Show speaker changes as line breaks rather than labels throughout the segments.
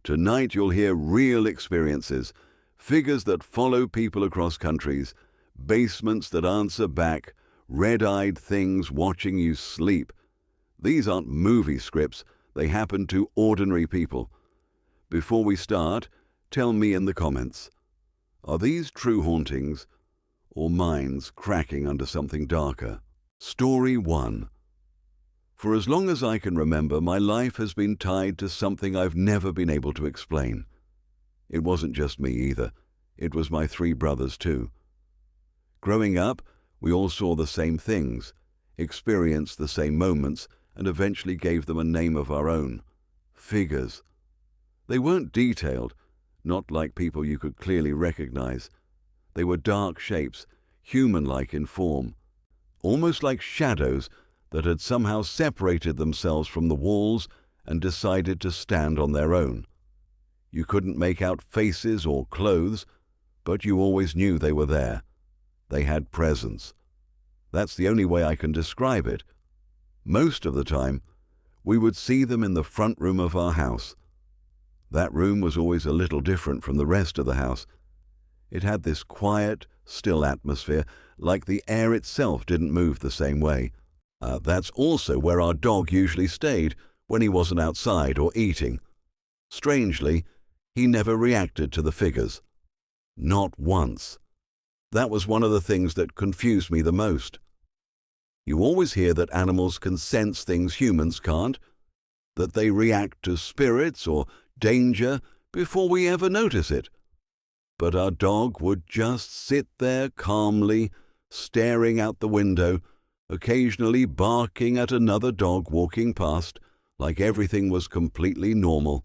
Tonight you'll hear real experiences, figures that follow people across countries, basements that answer back, red-eyed things watching you sleep. These aren't movie scripts, they happen to ordinary people. Before we start, tell me in the comments, are these true hauntings or minds cracking under something darker? Story 1. For as long as I can remember, my life has been tied to something I've never been able to explain. It wasn't just me either. It was my 3 brothers too. Growing up, we all saw the same things, experienced the same moments, and eventually gave them a name of our own. Figures. They weren't detailed, not like people you could clearly recognize. They were dark shapes, human-like in form, almost like shadows that had somehow separated themselves from the walls and decided to stand on their own. You couldn't make out faces or clothes, but you always knew they were there. They had presence. That's the only way I can describe it. Most of the time, we would see them in the front room of our house. That room was always a little different from the rest of the house. It had this quiet, still atmosphere, like the air itself didn't move the same way. That's also where our dog usually stayed when he wasn't outside or eating. Strangely, he never reacted to the figures. Not once. That was one of the things that confused me the most. You always hear that animals can sense things humans can't, that they react to spirits or danger before we ever notice it. But our dog would just sit there calmly, staring out the window, occasionally barking at another dog walking past, like everything was completely normal.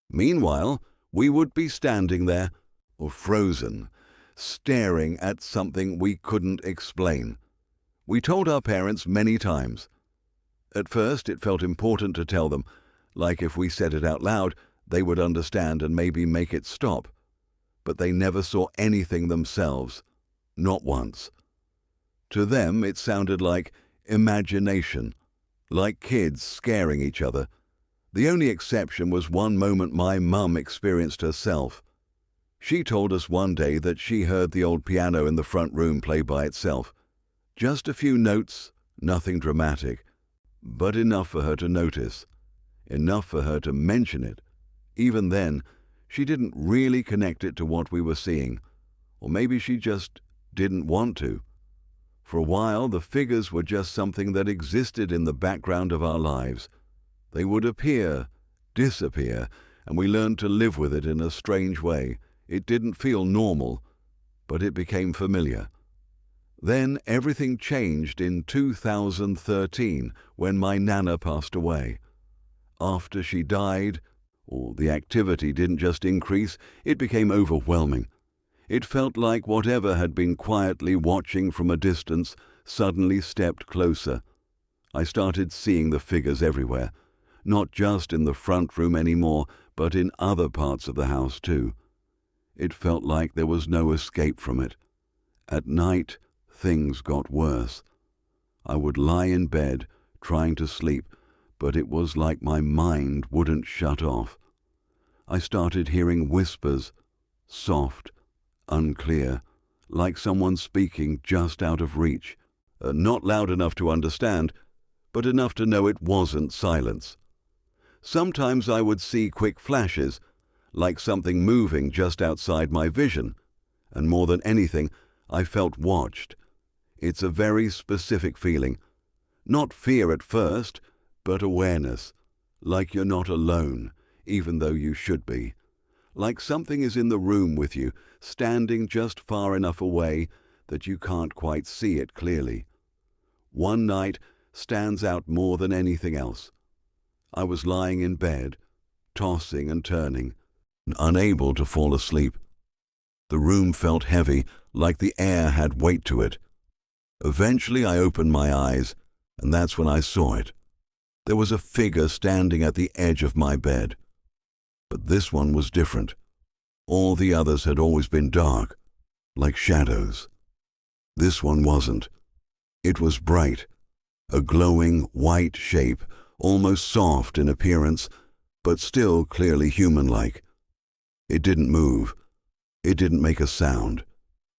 Meanwhile, we would be standing there, or frozen, staring at something we couldn't explain. We told our parents many times. At first, it felt important to tell them, like if we said it out loud, they would understand and maybe make it stop. But they never saw anything themselves, not once. To them, it sounded like imagination, like kids scaring each other. The only exception was one moment my mum experienced herself. She told us one day that she heard the old piano in the front room play by itself. Just a few notes, nothing dramatic, but enough for her to notice, enough for her to mention it. Even then, she didn't really connect it to what we were seeing, or maybe she just didn't want to. For a while, the figures were just something that existed in the background of our lives. They would appear, disappear, and we learned to live with it in a strange way. It didn't feel normal, but it became familiar. Then everything changed in 2013 when my Nana passed away. After she died, the activity didn't just increase, it became overwhelming. It felt like whatever had been quietly watching from a distance suddenly stepped closer. I started seeing the figures everywhere, not just in the front room anymore, but in other parts of the house too. It felt like there was no escape from it. At night, things got worse. I would lie in bed, trying to sleep, but it was like my mind wouldn't shut off. I started hearing whispers, soft, unclear, like someone speaking just out of reach. Not loud enough to understand, but enough to know it wasn't silence. Sometimes I would see quick flashes, like something moving just outside my vision, and more than anything, I felt watched. It's a very specific feeling. Not fear at first, but awareness, like you're not alone, even though you should be. Like something is in the room with you, standing just far enough away that you can't quite see it clearly. One night stands out more than anything else. I was lying in bed, tossing and turning, unable to fall asleep. The room felt heavy, like the air had weight to it. Eventually I opened my eyes, and that's when I saw it. There was a figure standing at the edge of my bed. But this one was different. All the others had always been dark, like shadows. This one wasn't. It was bright, a glowing white shape, almost soft in appearance, but still clearly human-like. It didn't move. It didn't make a sound.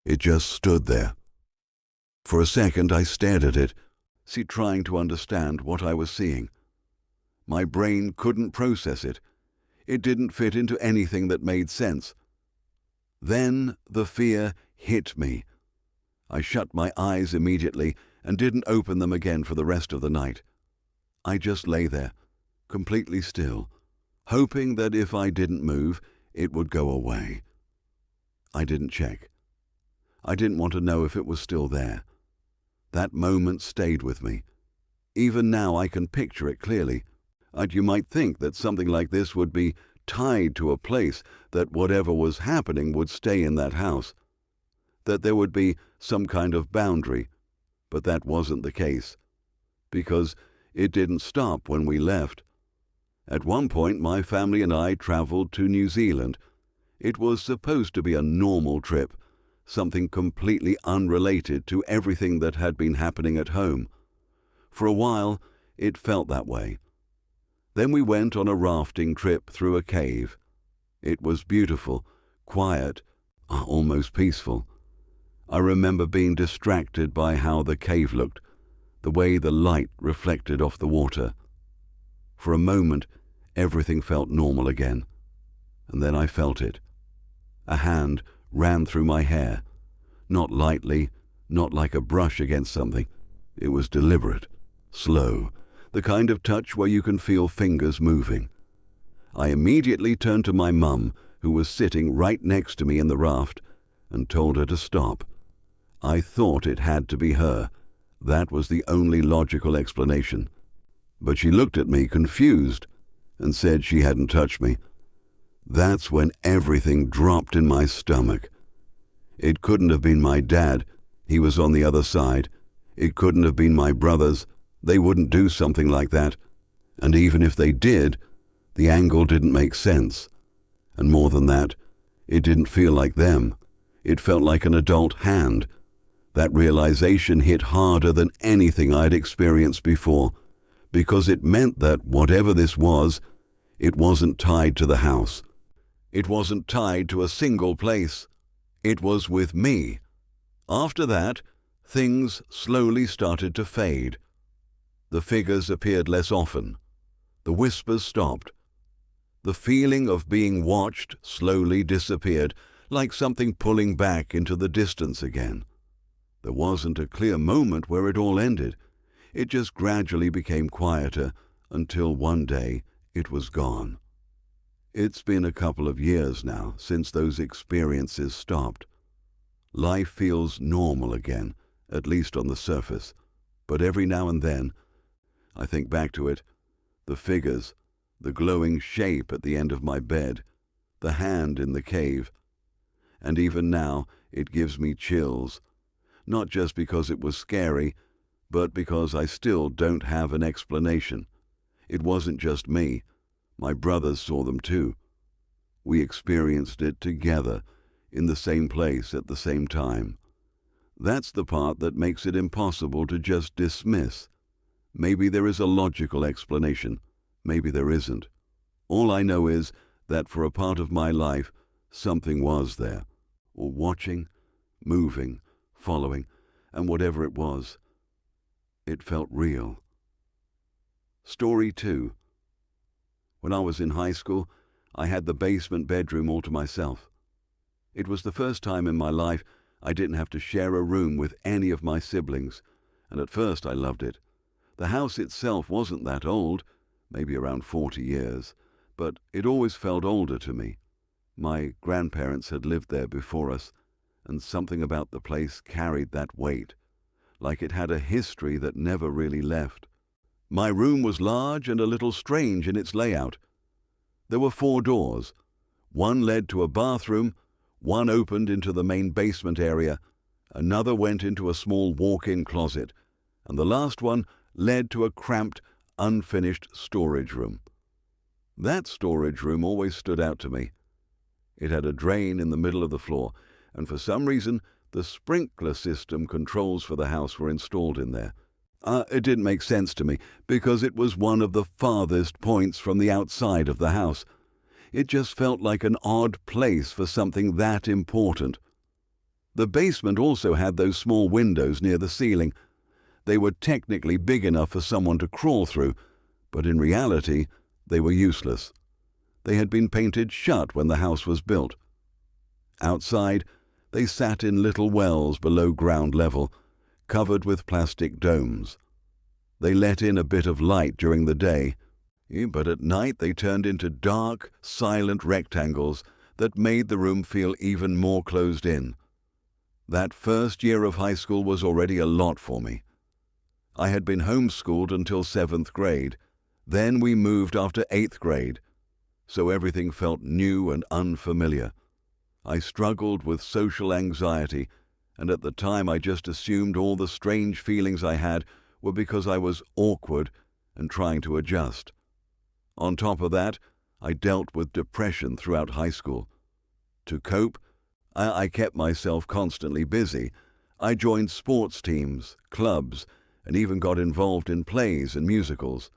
It just stood there. For a second I stared at it, trying to understand what I was seeing. My brain couldn't process it. It didn't fit into anything that made sense. Then the fear hit me. I shut my eyes immediately and didn't open them again for the rest of the night. I just lay there, completely still, hoping that if I didn't move, it would go away. I didn't check. I didn't want to know if it was still there. That moment stayed with me. Even now I can picture it clearly. And you might think that something like this would be tied to a place, that whatever was happening would stay in that house, that there would be some kind of boundary, but that wasn't the case, because it didn't stop when we left. At one point, my family and I traveled to New Zealand. It was supposed to be a normal trip, something completely unrelated to everything that had been happening at home. For a while, it felt that way. Then we went on a rafting trip through a cave. It was beautiful, quiet, almost peaceful. I remember being distracted by how the cave looked, the way the light reflected off the water. For a moment, everything felt normal again. And then I felt it. A hand ran through my hair, not lightly, not like a brush against something. It was deliberate, slow, the kind of touch where you can feel fingers moving. I immediately turned to my mum, who was sitting right next to me in the raft, and told her to stop. I thought it had to be her. That was the only logical explanation. But she looked at me confused and said she hadn't touched me. That's when everything dropped in my stomach. It couldn't have been my dad. He was on the other side. It couldn't have been my brothers. They wouldn't do something like that. And even if they did, the angle didn't make sense. And more than that, it didn't feel like them. It felt like an adult hand. That realization hit harder than anything I'd experienced before, because it meant that whatever this was, it wasn't tied to the house. It wasn't tied to a single place. It was with me. After that, things slowly started to fade. The figures appeared less often. The whispers stopped. The feeling of being watched slowly disappeared, like something pulling back into the distance again. There wasn't a clear moment where it all ended. It just gradually became quieter until one day it was gone. It's been a couple of years now since those experiences stopped. Life feels normal again, at least on the surface, but every now and then I think back to it, the figures, the glowing shape at the end of my bed, the hand in the cave, and even now it gives me chills, not just because it was scary, but because I still don't have an explanation. It wasn't just me. My brothers saw them too. We experienced it together, in the same place at the same time. That's the part that makes it impossible to just dismiss. Maybe there is a logical explanation. Maybe there isn't. All I know is that for a part of my life, something was there, or watching, moving, following, and whatever it was, it felt real. Story 2. When I was in high school, I had the basement bedroom all to myself. It was the first time in my life I didn't have to share a room with any of my siblings, and at first I loved it. The house itself wasn't that old, maybe around 40 years, but it always felt older to me. My grandparents had lived there before us, and something about the place carried that weight, like it had a history that never really left. My room was large and a little strange in its layout. There were 4 doors. One led to a bathroom, one opened into the main basement area, another went into a small walk-in closet, and the last one led to a cramped, unfinished storage room. That storage room always stood out to me. It had a drain in the middle of the floor, and for some reason the sprinkler system controls for the house were installed in there. It didn't make sense to me because it was one of the farthest points from the outside of the house. It just felt like an odd place for something that important. The basement also had those small windows near the ceiling. They were technically big enough for someone to crawl through, but in reality, they were useless. They had been painted shut when the house was built. Outside, they sat in little wells below ground level, covered with plastic domes. They let in a bit of light during the day, but at night they turned into dark, silent rectangles that made the room feel even more closed in. That first year of high school was already a lot for me. I had been homeschooled until 7th grade. Then we moved after 8th grade, so everything felt new and unfamiliar. I struggled with social anxiety, and at the time I just assumed all the strange feelings I had were because I was awkward and trying to adjust. On top of that, I dealt with depression throughout high school. To cope, I kept myself constantly busy. I joined sports teams, clubs, and even got involved in plays and musicals.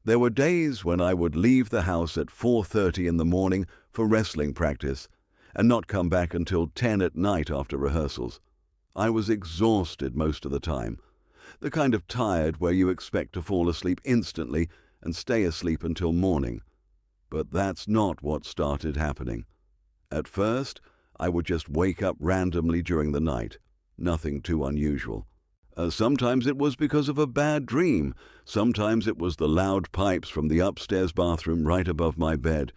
There were days when I would leave the house at 4:30 in the morning for wrestling practice and not come back until 10 at night after rehearsals. I was exhausted most of the time, the kind of tired where you expect to fall asleep instantly and stay asleep until morning. But that's not what started happening. At first, I would just wake up randomly during the night, nothing too unusual. Sometimes it was because of a bad dream. Sometimes it was the loud pipes from the upstairs bathroom right above my bed.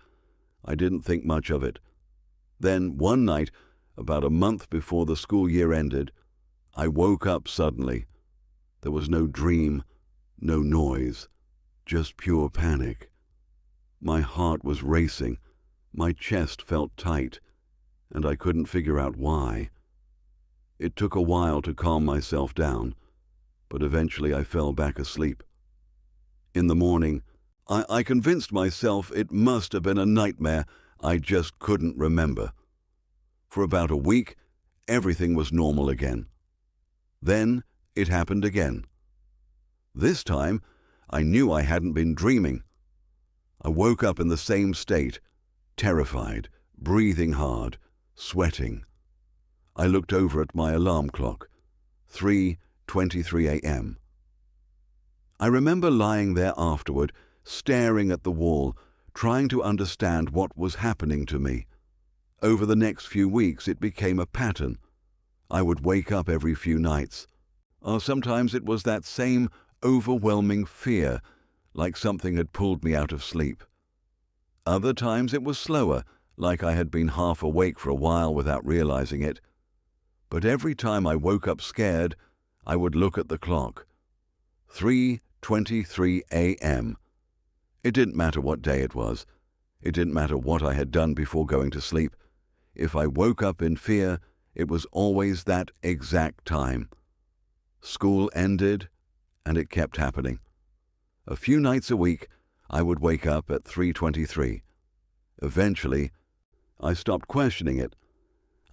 I didn't think much of it. Then one night, about a month before the school year ended, I woke up suddenly. There was no dream, no noise, just pure panic. My heart was racing, my chest felt tight, and I couldn't figure out why. It took a while to calm myself down, but eventually I fell back asleep. In the morning, I convinced myself it must have been a nightmare I just couldn't remember. For about a week, everything was normal again. Then it happened again. This time, I knew I hadn't been dreaming. I woke up in the same state, terrified, breathing hard, sweating. I looked over at my alarm clock, 3:23 a.m. I remember lying there afterward, staring at the wall, trying to understand what was happening to me. Over the next few weeks, it became a pattern. I would wake up every few nights. Or sometimes it was that same overwhelming fear, like something had pulled me out of sleep. Other times it was slower, like I had been half awake for a while without realizing it. But every time I woke up scared, I would look at the clock. 3:23 a.m. It didn't matter what day it was. It didn't matter what I had done before going to sleep. If I woke up in fear, it was always that exact time. School ended, and it kept happening. A few nights a week, I would wake up at 3:23. Eventually, I stopped questioning it.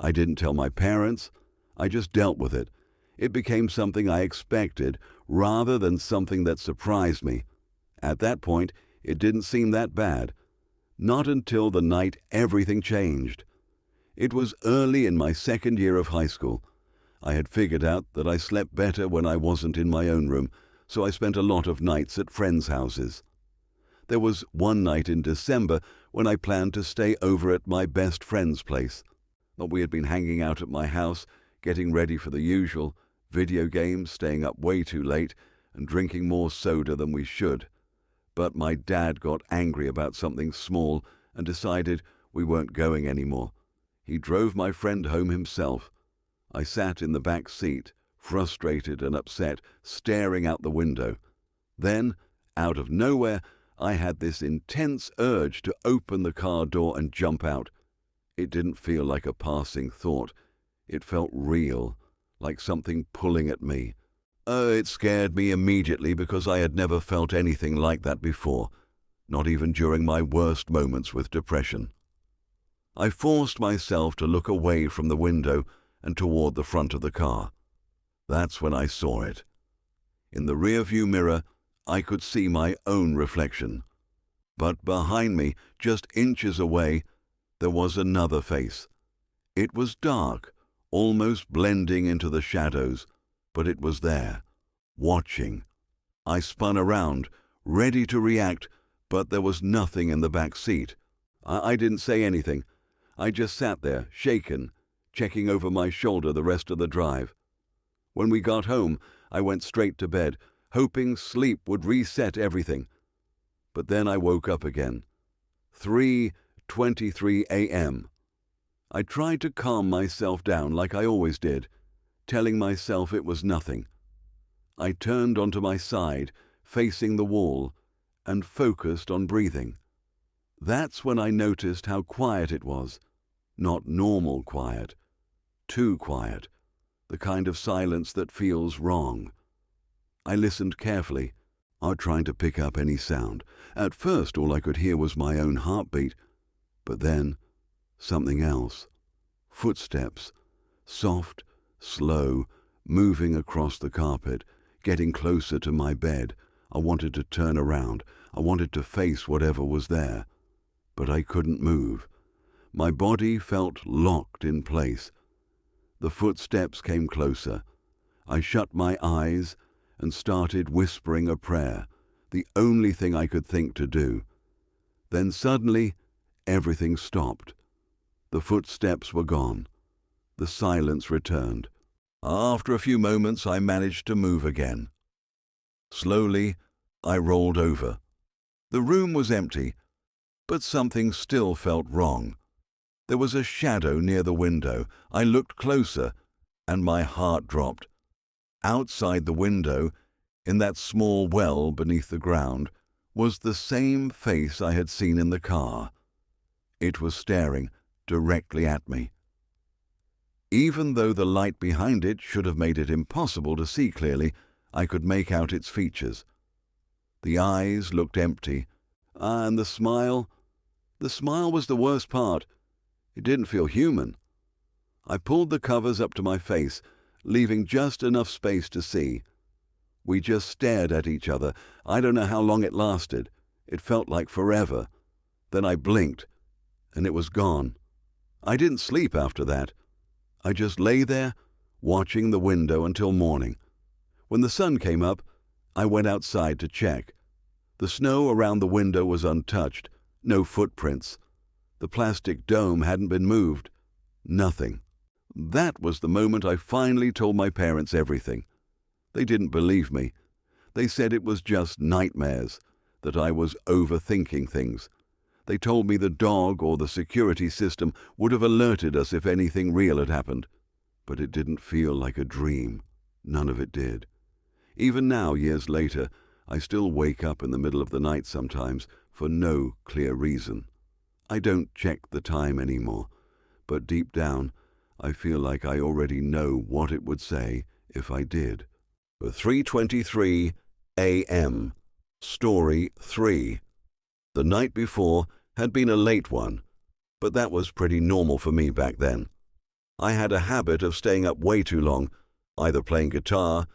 I didn't tell my parents. I just dealt with it. It became something I expected rather than something that surprised me. At that point, it didn't seem that bad. Not until the night everything changed. It was early in my second year of high school. I had figured out that I slept better when I wasn't in my own room, so I spent a lot of nights at friends' houses. There was one night in December when I planned to stay over at my best friend's place. We had been hanging out at my house, getting ready for the usual, video games, staying up way too late, and drinking more soda than we should. But my dad got angry about something small and decided we weren't going anymore. He drove my friend home himself. I sat in the back seat, frustrated and upset, staring out the window. Then, out of nowhere, I had this intense urge to open the car door and jump out. It didn't feel like a passing thought. It felt real, like something pulling at me. It scared me immediately because I had never felt anything like that before, not even during my worst moments with depression. I forced myself to look away from the window and toward the front of the car. That's when I saw it. In the rearview mirror, I could see my own reflection. But behind me, just inches away, there was another face. It was dark, almost blending into the shadows, but it was there, watching. I spun around, ready to react, but there was nothing in the back seat. I didn't say anything. I just sat there, shaken, checking over my shoulder the rest of the drive. When we got home, I went straight to bed, hoping sleep would reset everything. But then I woke up again. 3:23 a.m. I tried to calm myself down like I always did, telling myself it was nothing. I turned onto my side, facing the wall, and focused on breathing. That's when I noticed how quiet it was. Not normal quiet. Too quiet. The kind of silence that feels wrong. I listened carefully, trying to pick up any sound. At first, all I could hear was my own heartbeat. But then, something else. Footsteps. Soft, slow, moving across the carpet, getting closer to my bed. I wanted to turn around. I wanted to face whatever was there. But I couldn't move. My body felt locked in place. The footsteps came closer. I shut my eyes and started whispering a prayer, the only thing I could think to do. Then suddenly, everything stopped. The footsteps were gone. The silence returned. After a few moments, I managed to move again. Slowly, I rolled over. The room was empty, but something still felt wrong. There was a shadow near the window. I looked closer, and my heart dropped. Outside the window, in that small well beneath the ground, was the same face I had seen in the car. It was staring directly at me. Even though the light behind it should have made it impossible to see clearly, I could make out its features. The eyes looked empty, and the smile was the worst part. It didn't feel human. I pulled the covers up to my face, leaving just enough space to see. We just stared at each other. I don't know how long it lasted. It felt like forever. Then I blinked, and it was gone. I didn't sleep after that. I just lay there, watching the window until morning. When the sun came up, I went outside to check. The snow around the window was untouched, no footprints. The plastic dome hadn't been moved. Nothing. That was the moment I finally told my parents everything. They didn't believe me. They said it was just nightmares, that I was overthinking things. They told me the dog or the security system would have alerted us if anything real had happened. But it didn't feel like a dream. None of it did. Even now, years later, I still wake up in the middle of the night sometimes for no clear reason. I don't check the time anymore, but deep down, I feel like I already know what it would say if I did. 3:23 a.m. Story 3. The night before had been a late one, but that was pretty normal for me back then. I had a habit of staying up way too long, either playing guitar,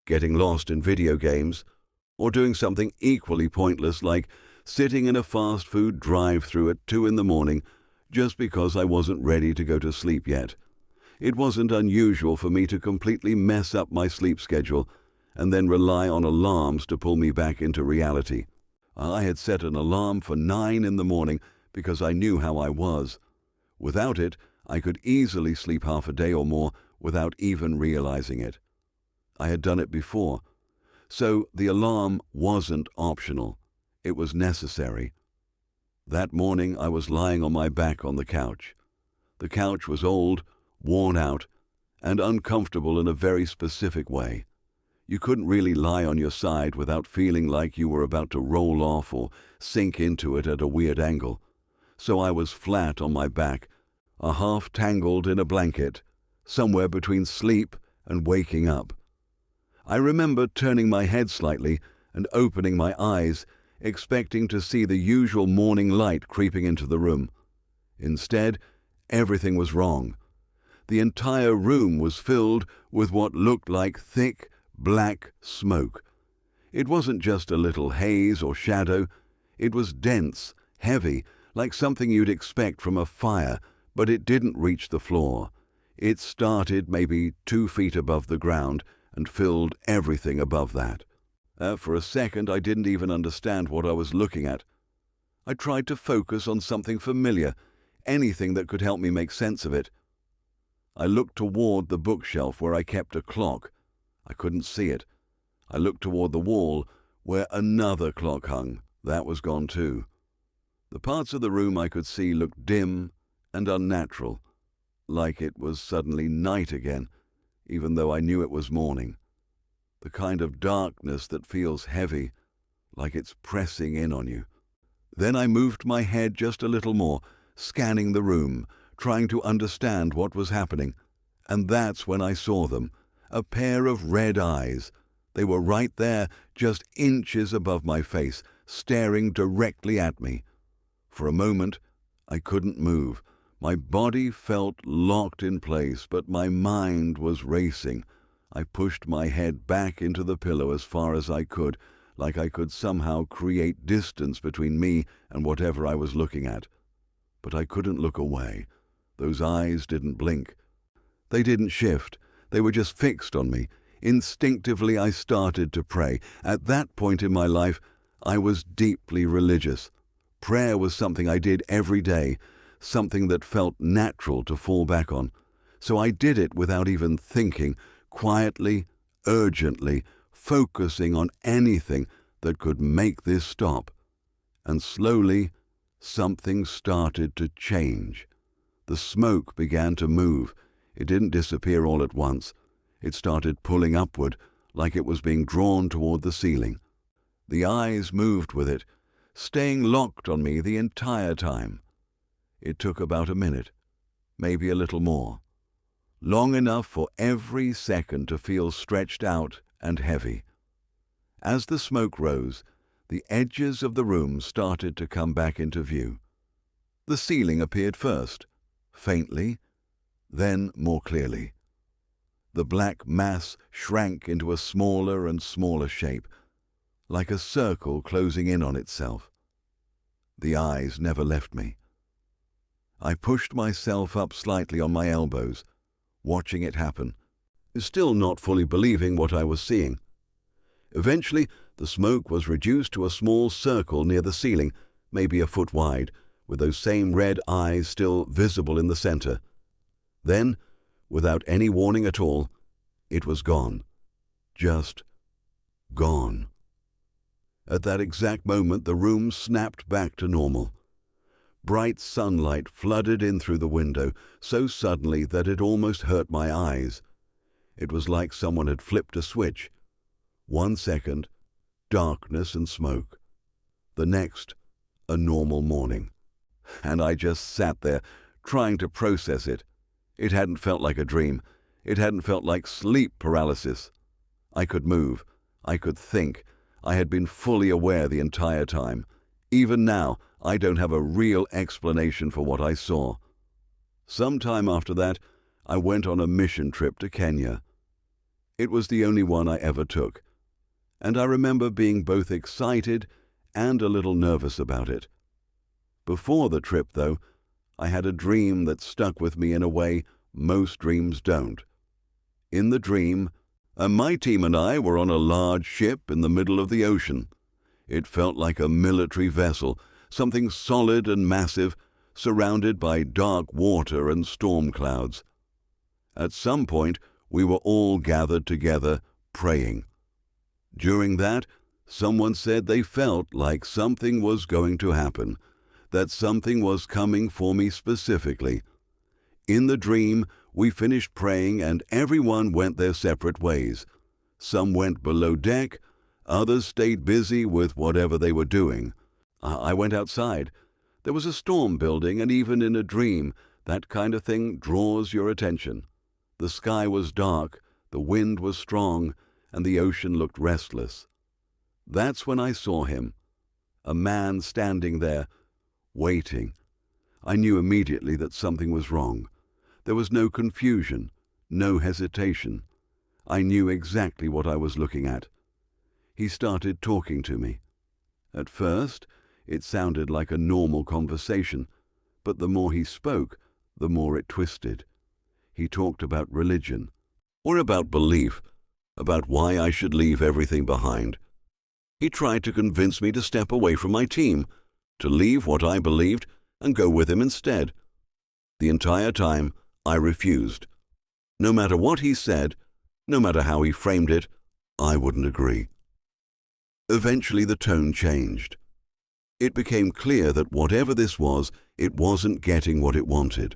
getting lost in video games, or doing something equally pointless like sitting in a fast food drive-thru at 2 in the morning just because I wasn't ready to go to sleep yet. It wasn't unusual for me to completely mess up my sleep schedule and then rely on alarms to pull me back into reality. I had set an alarm for 9 in the morning because I knew how I was. Without it, I could easily sleep half a day or more without even realizing it. I had done it before, so the alarm wasn't optional. It was necessary. That morning I was lying on my back on the couch. The couch was old, worn out, and uncomfortable in a very specific way. You couldn't really lie on your side without feeling like you were about to roll off or sink into it at a weird angle. So I was flat on my back, half tangled in a blanket, somewhere between sleep and waking up. I remember turning my head slightly and opening my eyes, expecting to see the usual morning light creeping into the room. Instead, everything was wrong. The entire room was filled with what looked like thick, black smoke. It wasn't just a little haze or shadow. It was dense, heavy, like something you'd expect from a fire, but it didn't reach the floor. It started maybe 2 feet above the ground and filled everything above that. For a second, I didn't even understand what I was looking at. I tried to focus on something familiar, anything that could help me make sense of it. I looked toward the bookshelf where I kept a clock. I couldn't see it. I looked toward the wall where another clock hung. That was gone too. The parts of the room I could see looked dim and unnatural, like it was suddenly night again, even though I knew it was morning. The kind of darkness that feels heavy, like it's pressing in on you. Then I moved my head just a little more, scanning the room, trying to understand what was happening. And that's when I saw them, a pair of red eyes. They were right there, just inches above my face, staring directly at me. For a moment, I couldn't move. My body felt locked in place, but my mind was racing. I pushed my head back into the pillow as far as I could, like I could somehow create distance between me and whatever I was looking at. But I couldn't look away. Those eyes didn't blink. They didn't shift. They were just fixed on me. Instinctively, I started to pray. At that point in my life, I was deeply religious. Prayer was something I did every day, something that felt natural to fall back on. So I did it without even thinking, quietly, urgently, focusing on anything that could make this stop. And slowly, something started to change. The smoke began to move. It didn't disappear all at once. It started pulling upward, like it was being drawn toward the ceiling. The eyes moved with it, staying locked on me the entire time. It took about a minute, maybe a little more. Long enough for every second to feel stretched out and heavy. As the smoke rose, the edges of the room started to come back into view. The ceiling appeared first, faintly, then more clearly. The black mass shrank into a smaller and smaller shape, like a circle closing in on itself. The eyes never left me. I pushed myself up slightly on my elbows, watching it happen, still not fully believing what I was seeing. Eventually, the smoke was reduced to a small circle near the ceiling, maybe a foot wide, with those same red eyes still visible in the center. Then, without any warning at all, it was gone. Just gone. At that exact moment, the room snapped back to normal. Bright sunlight flooded in through the window so suddenly that it almost hurt my eyes. It was like someone had flipped a switch. 1 second, darkness and smoke. The next, a normal morning. And I just sat there, trying to process it. It hadn't felt like a dream. It hadn't felt like sleep paralysis. I could move. I could think. I had been fully aware the entire time. Even now, I don't have a real explanation for what I saw. Sometime after that, I went on a mission trip to Kenya. It was the only one I ever took, and I remember being both excited and a little nervous about it. Before the trip, though, I had a dream that stuck with me in a way most dreams don't. In the dream, my team and I were on a large ship in the middle of the ocean. It felt like a military vessel, something solid and massive, surrounded by dark water and storm clouds. At some point, we were all gathered together, praying. During that, someone said they felt like something was going to happen, that something was coming for me specifically. In the dream, we finished praying and everyone went their separate ways. Some went below deck, others stayed busy with whatever they were doing. I went outside. There was a storm building, and even in a dream, that kind of thing draws your attention. The sky was dark, the wind was strong, and the ocean looked restless. That's when I saw him, a man standing there, waiting. I knew immediately that something was wrong. There was no confusion, no hesitation. I knew exactly what I was looking at. He started talking to me. At first, it sounded like a normal conversation, but the more he spoke, the more it twisted. He talked about religion, or about belief, about why I should leave everything behind. He tried to convince me to step away from my team, to leave what I believed and go with him instead. The entire time, I refused. No matter what he said, no matter how he framed it, I wouldn't agree. Eventually, the tone changed. It became clear that whatever this was, it wasn't getting what it wanted.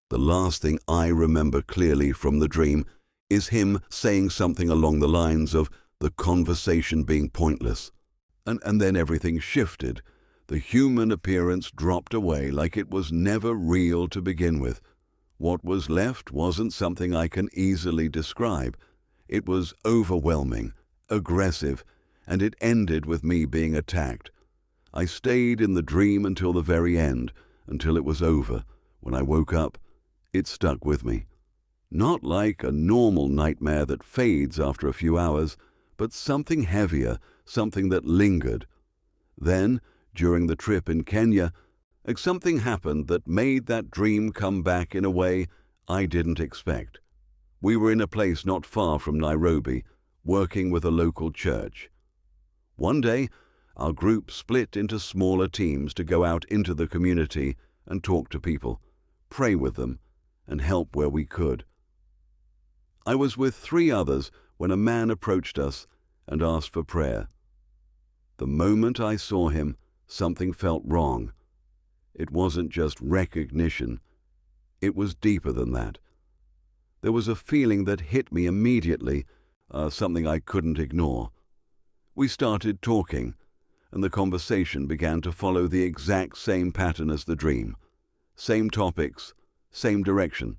The last thing I remember clearly from the dream is him saying something along the lines of the conversation being pointless. And then everything shifted. The human appearance dropped away like it was never real to begin with. What was left wasn't something I can easily describe. It was overwhelming, aggressive, and it ended with me being attacked. I stayed in the dream until the very end, until it was over. When I woke up, it stuck with me. Not like a normal nightmare that fades after a few hours, but something heavier, something that lingered. Then, during the trip in Kenya, something happened that made that dream come back in a way I didn't expect. We were in a place not far from Nairobi, working with a local church. One day, our group split into smaller teams to go out into the community and talk to people, pray with them, and help where we could. I was with 3 others when a man approached us and asked for prayer. The moment I saw him, something felt wrong. It wasn't just recognition. It was deeper than that. There was a feeling that hit me immediately, something I couldn't ignore. We started talking, and the conversation began to follow the exact same pattern as the dream. Same topics, same direction.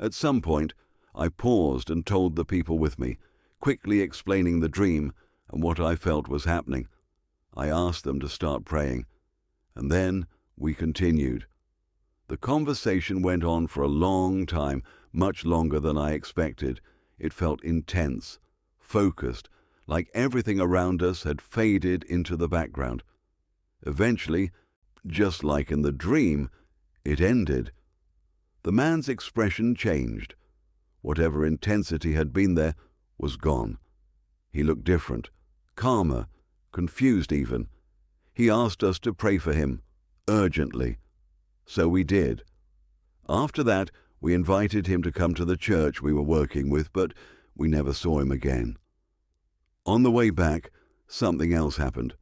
At some point, I paused and told the people with me, quickly explaining the dream and what I felt was happening. I asked them to start praying, and then we continued. The conversation went on for a long time, much longer than I expected. It felt intense, focused, like everything around us had faded into the background. Eventually, just like in the dream, it ended. The man's expression changed. Whatever intensity had been there was gone. He looked different, calmer, confused even. He asked us to pray for him, urgently. So we did. After that, we invited him to come to the church we were working with, but we never saw him again. On the way back, something else happened.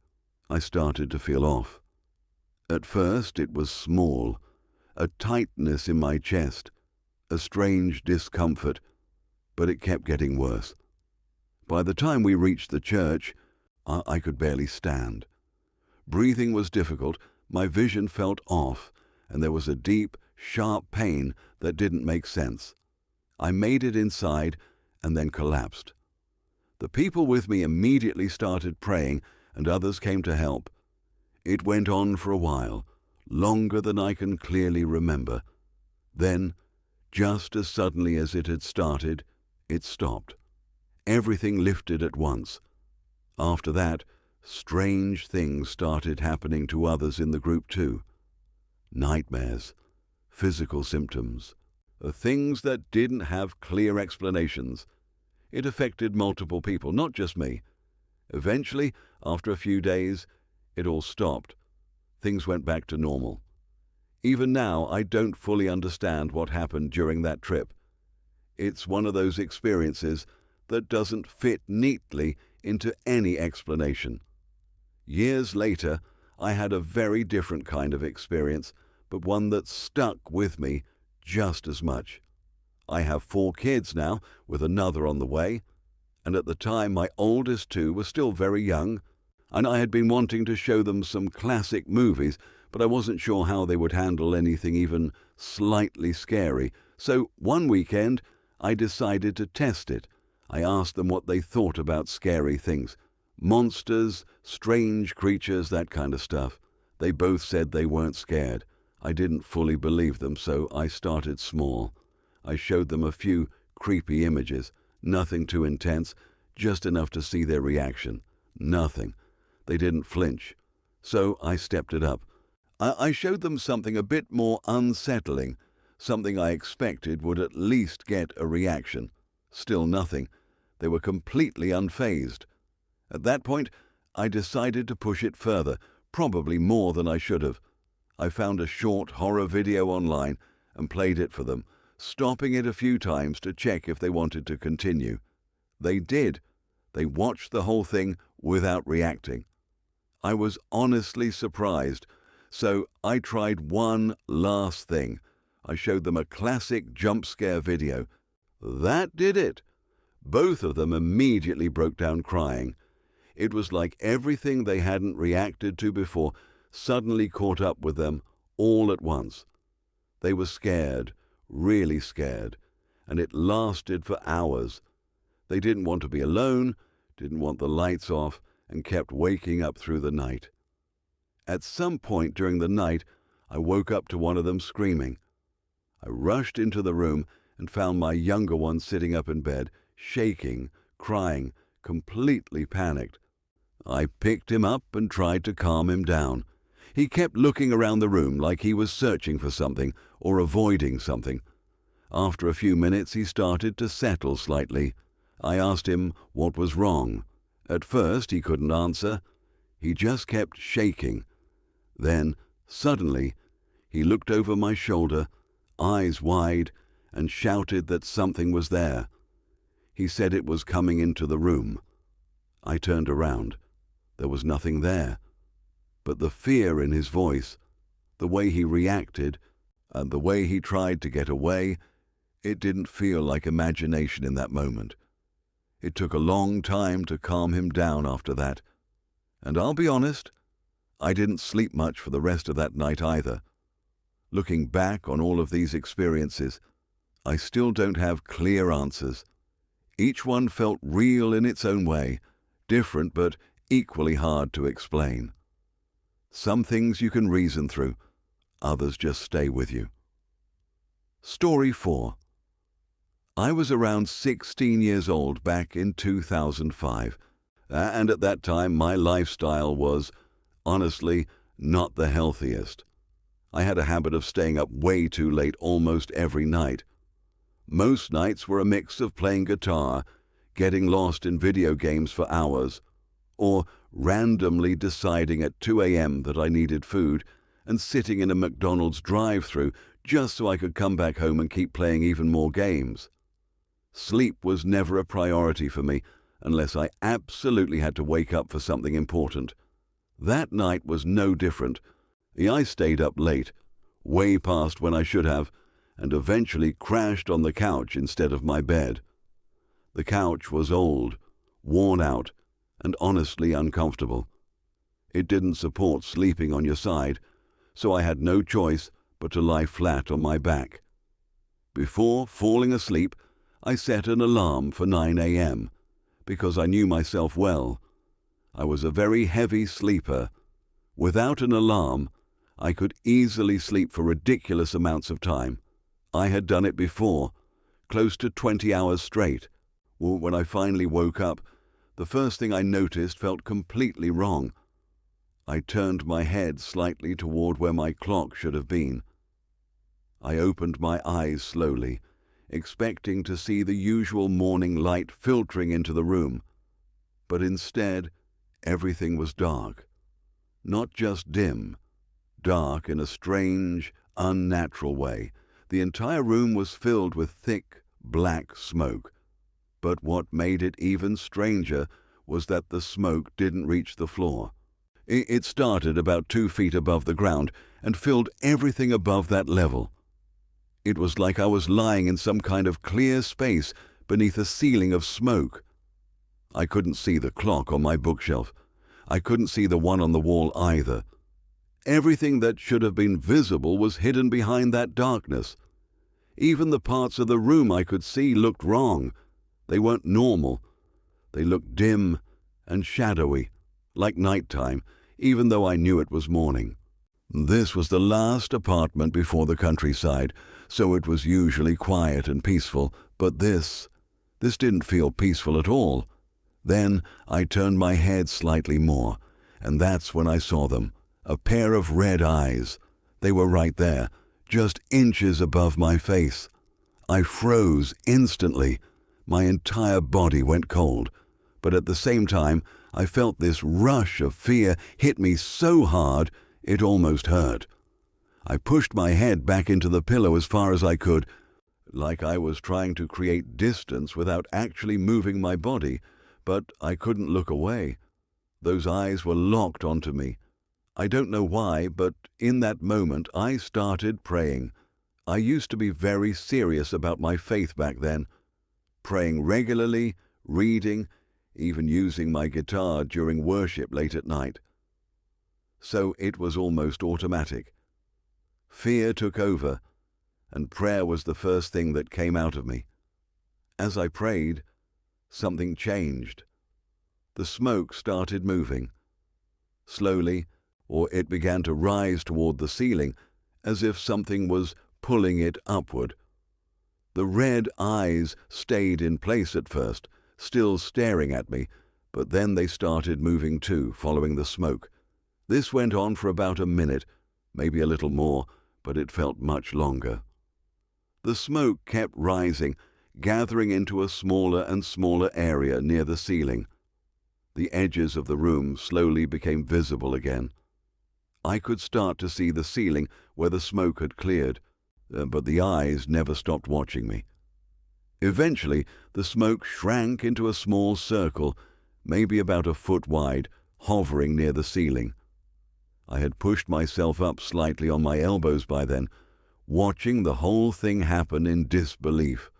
I started to feel off. At first, it was small, a tightness in my chest, a strange discomfort, but it kept getting worse. By the time we reached the church, I could barely stand. Breathing was difficult, my vision felt off, and there was a deep, sharp pain that didn't make sense. I made it inside and then collapsed. The people with me immediately started praying, and others came to help. It went on for a while, longer than I can clearly remember. Then, just as suddenly as it had started, it stopped. Everything lifted at once. After that, strange things started happening to others in the group too. Nightmares, physical symptoms, things that didn't have clear explanations. It affected multiple people, not just me. Eventually, after a few days, it all stopped. Things went back to normal. Even now, I don't fully understand what happened during that trip. It's one of those experiences that doesn't fit neatly into any explanation. Years later, I had a very different kind of experience, but one that stuck with me just as much. I have 4 kids now, with another on the way, and at the time my oldest 2 were still very young, and I had been wanting to show them some classic movies, but I wasn't sure how they would handle anything even slightly scary. So one weekend, I decided to test it. I asked them what they thought about scary things. Monsters, strange creatures, that kind of stuff. They both said they weren't scared. I didn't fully believe them, so I started small. I showed them a few creepy images, nothing too intense, just enough to see their reaction. Nothing. They didn't flinch. So I stepped it up. I showed them something a bit more unsettling, something I expected would at least get a reaction. Still nothing. They were completely unfazed. At that point, I decided to push it further, probably more than I should have. I found a short horror video online and played it for them, stopping it a few times to check if they wanted to continue. They did. They watched the whole thing without reacting. I was honestly surprised, so I tried one last thing. I showed them a classic jump scare video. That did it. Both of them immediately broke down crying. It was like everything they hadn't reacted to before suddenly caught up with them all at once. They were scared, really scared, and it lasted for hours. They didn't want to be alone, didn't want the lights off, and kept waking up through the night. At some point during the night, I woke up to one of them screaming. I rushed into the room and found my younger one sitting up in bed, shaking, crying, completely panicked. I picked him up and tried to calm him down. He kept looking around the room like he was searching for something or avoiding something. After a few minutes, he started to settle slightly. I asked him what was wrong. At first, he couldn't answer. He just kept shaking. Then, suddenly, he looked over my shoulder, eyes wide, and shouted that something was there. He said it was coming into the room. I turned around. There was nothing there. But the fear in his voice, the way he reacted, and the way he tried to get away, it didn't feel like imagination in that moment. It took a long time to calm him down after that. And I'll be honest, I didn't sleep much for the rest of that night either. Looking back on all of these experiences, I still don't have clear answers. Each one felt real in its own way, different but equally hard to explain. Some things you can reason through, others just stay with you. Story 4. I was around 16 years old back in 2005, and at that time my lifestyle was, honestly, not the healthiest. I had a habit of staying up way too late almost every night. Most nights were a mix of playing guitar, getting lost in video games for hours, or randomly deciding at 2 a.m. that I needed food and sitting in a McDonald's drive-thru just so I could come back home and keep playing even more games. Sleep was never a priority for me unless I absolutely had to wake up for something important. That night was no different. I stayed up late, way past when I should have, and eventually crashed on the couch instead of my bed. The couch was old, worn out, and honestly uncomfortable. It didn't support sleeping on your side, so I had no choice but to lie flat on my back. Before falling asleep, I set an alarm for 9 a.m. because I knew myself well. I was a very heavy sleeper. Without an alarm, I could easily sleep for ridiculous amounts of time. I had done it before, close to 20 hours straight. Well, when I finally woke up, the first thing I noticed felt completely wrong. I turned my head slightly toward where my clock should have been. I opened my eyes slowly, expecting to see the usual morning light filtering into the room. But instead, everything was dark. Not just dim, dark in a strange, unnatural way. The entire room was filled with thick, black smoke. But what made it even stranger was that the smoke didn't reach the floor. It started about 2 feet above the ground and filled everything above that level. It was like I was lying in some kind of clear space beneath a ceiling of smoke. I couldn't see the clock on my bookshelf. I couldn't see the one on the wall either. Everything that should have been visible was hidden behind that darkness. Even the parts of the room I could see looked wrong. They weren't normal. They looked dim and shadowy, like nighttime, even though I knew it was morning. This was the last apartment before the countryside, so it was usually quiet and peaceful, but this didn't feel peaceful at all. Then I turned my head slightly more, and that's when I saw them, a pair of red eyes. They were right there, just inches above my face. I froze instantly. My entire body went cold, but at the same time, I felt this rush of fear hit me so hard it almost hurt. I pushed my head back into the pillow as far as I could, like I was trying to create distance without actually moving my body, but I couldn't look away. Those eyes were locked onto me. I don't know why, but in that moment I started praying. I used to be very serious about my faith back then, praying regularly, reading, even using my guitar during worship late at night. So it was almost automatic. Fear took over, and prayer was the first thing that came out of me. As I prayed, something changed. The smoke started moving. Slowly, or it began to rise toward the ceiling, as if something was pulling it upward. The red eyes stayed in place at first, still staring at me, but then they started moving too, following the smoke. This went on for about a minute, maybe a little more, but it felt much longer. The smoke kept rising, gathering into a smaller and smaller area near the ceiling. The edges of the room slowly became visible again. I could start to see the ceiling where the smoke had cleared, but the eyes never stopped watching me. Eventually, the smoke shrank into a small circle, maybe about a foot wide, hovering near the ceiling. I had pushed myself up slightly on my elbows by then, watching the whole thing happen in disbelief.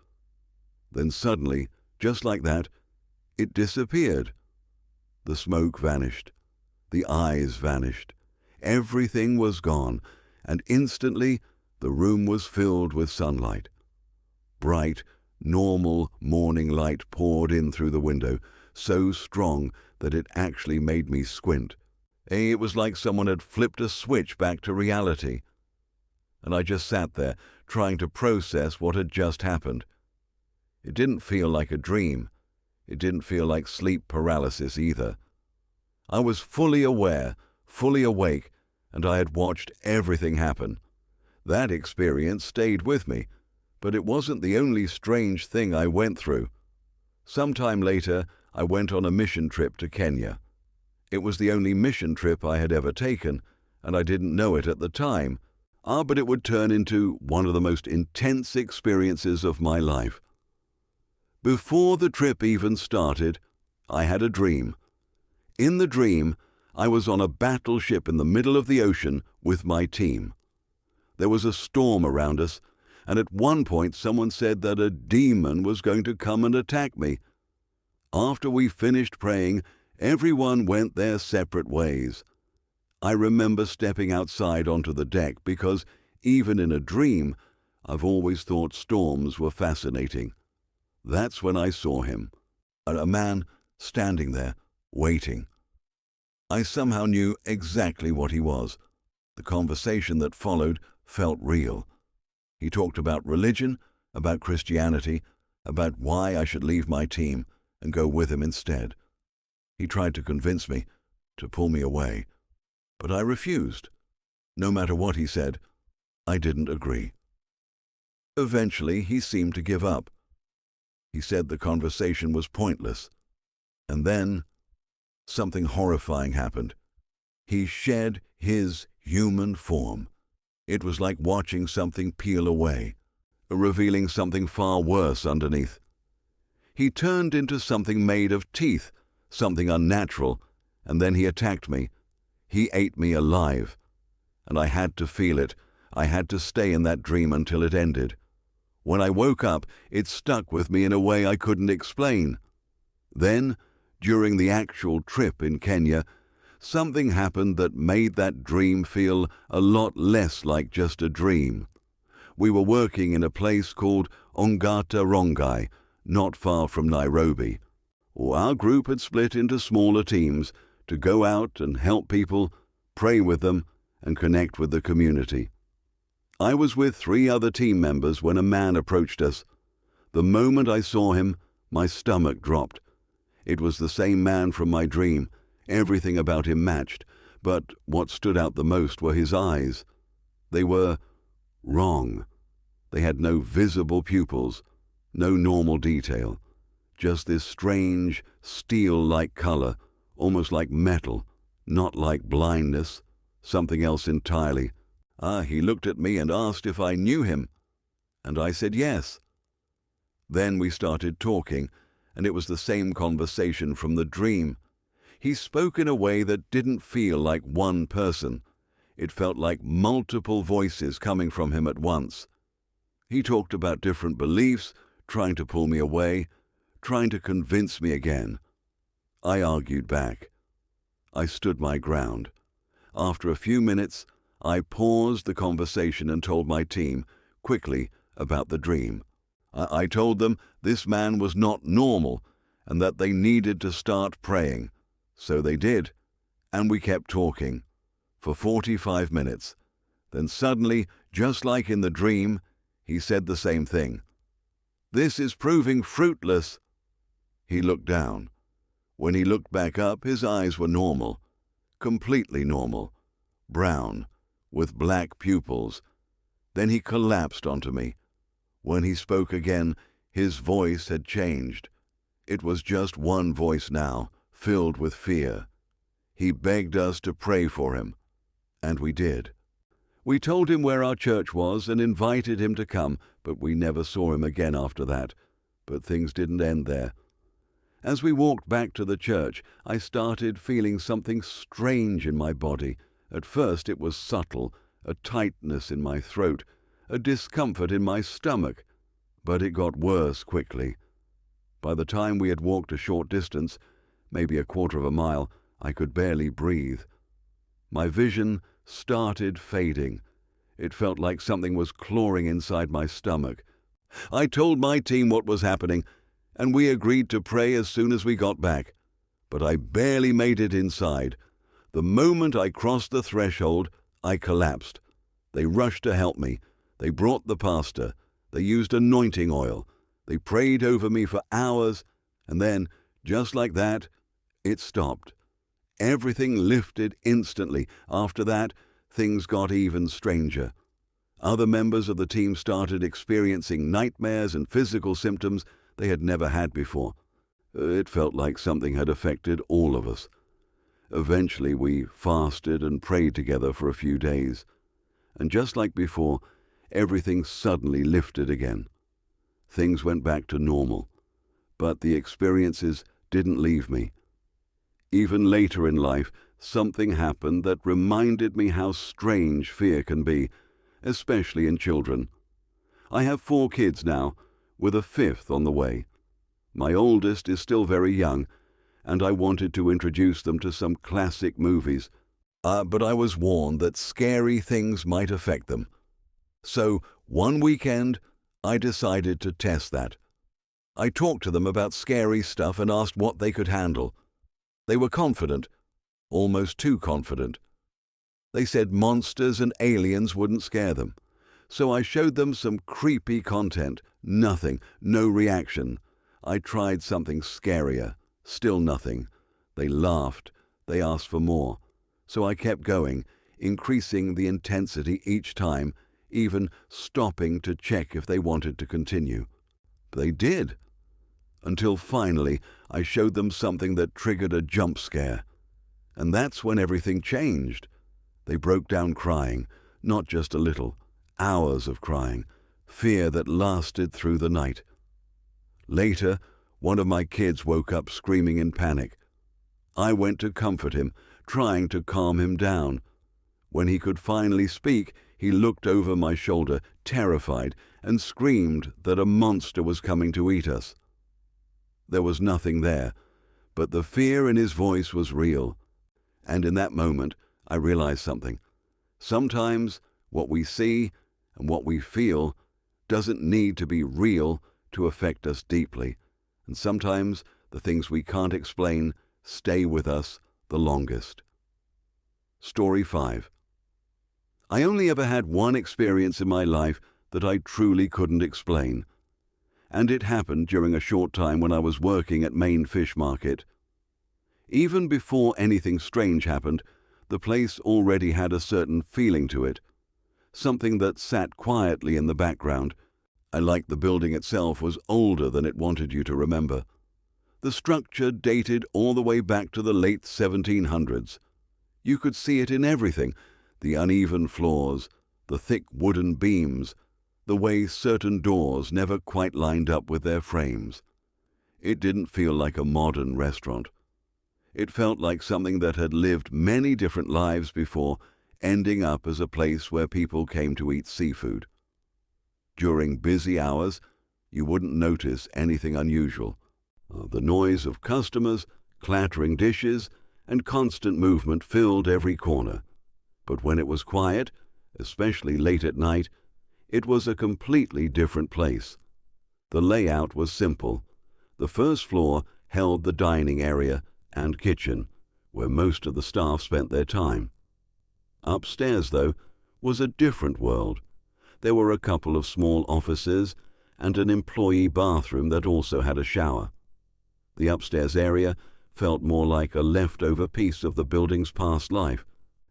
Then suddenly, just like that, it disappeared. The smoke vanished. The eyes vanished. Everything was gone, and instantly the room was filled with sunlight. Bright, normal morning light poured in through the window, so strong that it actually made me squint. It was like someone had flipped a switch back to reality. And I just sat there, trying to process what had just happened. It didn't feel like a dream. It didn't feel like sleep paralysis either. I was fully aware, fully awake, and I had watched everything happen. That experience stayed with me, but it wasn't the only strange thing I went through. Sometime later, I went on a mission trip to Kenya. It was the only mission trip I had ever taken, and I didn't know it at the time. But it would turn into one of the most intense experiences of my life. Before the trip even started, I had a dream. In the dream, I was on a battleship in the middle of the ocean with my team. There was a storm around us, and at one point someone said that a demon was going to come and attack me. After we finished praying, everyone went their separate ways. I remember stepping outside onto the deck because, even in a dream, I've always thought storms were fascinating. That's when I saw him, a man standing there, waiting. I somehow knew exactly what he was. The conversation that followed felt real. He talked about religion, about Christianity, about why I should leave my team and go with him instead. He tried to convince me, to pull me away, but I refused. No matter what he said, I didn't agree. Eventually, he seemed to give up. He said the conversation was pointless. And then, something horrifying happened. He shed his human form. It was like watching something peel away, revealing something far worse underneath. He turned into something made of teeth, something unnatural, and then he attacked me. He ate me alive, and I had to feel it. I had to stay in that dream until it ended. When I woke up, it stuck with me in a way I couldn't explain. Then, during the actual trip in Kenya, something happened that made that dream feel a lot less like just a dream. We were working in a place called Ongata Rongai, not far from Nairobi. Our group had split into smaller teams to go out and help people, pray with them, and connect with the community. I was with 3 other team members when a man approached us. The moment I saw him, my stomach dropped. It was the same man from my dream. Everything about him matched, but what stood out the most were his eyes. They were wrong. They had no visible pupils, no normal detail, just this strange, steel-like color, almost like metal, not like blindness, something else entirely. He looked at me and asked if I knew him, and I said yes. Then we started talking, and it was the same conversation from the dream. He spoke in a way that didn't feel like one person. It felt like multiple voices coming from him at once. He talked about different beliefs, trying to pull me away, trying to convince me again. I argued back. I stood my ground. After a few minutes, I paused the conversation and told my team, quickly, about the dream. I told them this man was not normal and that they needed to start praying. So they did, and we kept talking for 45 minutes. Then suddenly, just like in the dream, he said the same thing. "This is proving fruitless." He looked down. When he looked back up, his eyes were normal, completely normal, brown, with black pupils. Then he collapsed onto me. When he spoke again, his voice had changed. It was just one voice now, filled with fear. He begged us to pray for him, and we did. We told him where our church was and invited him to come, but we never saw him again after that. But things didn't end there. As we walked back to the church, I started feeling something strange in my body. At first it was subtle, a tightness in my throat, a discomfort in my stomach, but it got worse quickly. By the time we had walked a short distance, maybe a quarter of a mile, I could barely breathe. My vision started fading. It felt like something was clawing inside my stomach. I told my team what was happening, and we agreed to pray as soon as we got back. But I barely made it inside. The moment I crossed the threshold, I collapsed. They rushed to help me. They brought the pastor. They used anointing oil. They prayed over me for hours, and then, just like that, it stopped. Everything lifted instantly. After that, things got even stranger. Other members of the team started experiencing nightmares and physical symptoms they had never had before. It felt like something had affected all of us. Eventually, we fasted and prayed together for a few days. And just like before, everything suddenly lifted again. Things went back to normal, but the experiences didn't leave me. Even later in life, something happened that reminded me how strange fear can be, especially in children. I have 4 kids now, with a 5th on the way. My oldest is still very young, and I wanted to introduce them to some classic movies, but I was warned that scary things might affect them. So, one weekend, I decided to test that. I talked to them about scary stuff and asked what they could handle. They were confident, almost too confident. They said monsters and aliens wouldn't scare them. So I showed them some creepy content. Nothing, no reaction. I tried something scarier. Still nothing. They laughed. They asked for more. So I kept going, increasing the intensity each time, even stopping to check if they wanted to continue. They did. Until finally I showed them something that triggered a jump scare. And that's when everything changed. They broke down crying, not just a little, hours of crying, fear that lasted through the night. Later, one of my kids woke up screaming in panic. I went to comfort him, trying to calm him down. When he could finally speak, he looked over my shoulder, terrified, and screamed that a monster was coming to eat us. There was nothing there, but the fear in his voice was real. And in that moment, I realized something. Sometimes what we see and what we feel doesn't need to be real to affect us deeply. And sometimes the things we can't explain stay with us the longest. Story 5. I only ever had one experience in my life that I truly couldn't explain. and it happened during a short time when I was working at Main Fish Market. Even before anything strange happened, the place already had a certain feeling to it, something that sat quietly in the background. I liked the building itself was older than it wanted you to remember. The structure dated all the way back to the late 1700s. You could see it in everything, the uneven floors, the thick wooden beams, the way certain doors never quite lined up with their frames. It didn't feel like a modern restaurant. It felt like something that had lived many different lives before ending up as a place where people came to eat seafood. During busy hours, you wouldn't notice anything unusual. The noise of customers, clattering dishes, and constant movement filled every corner. But when it was quiet, especially late at night, it was a completely different place. The layout was simple. The first floor held the dining area and kitchen, where most of the staff spent their time. Upstairs, though, was a different world. There were a couple of small offices and an employee bathroom that also had a shower. The upstairs area felt more like a leftover piece of the building's past life.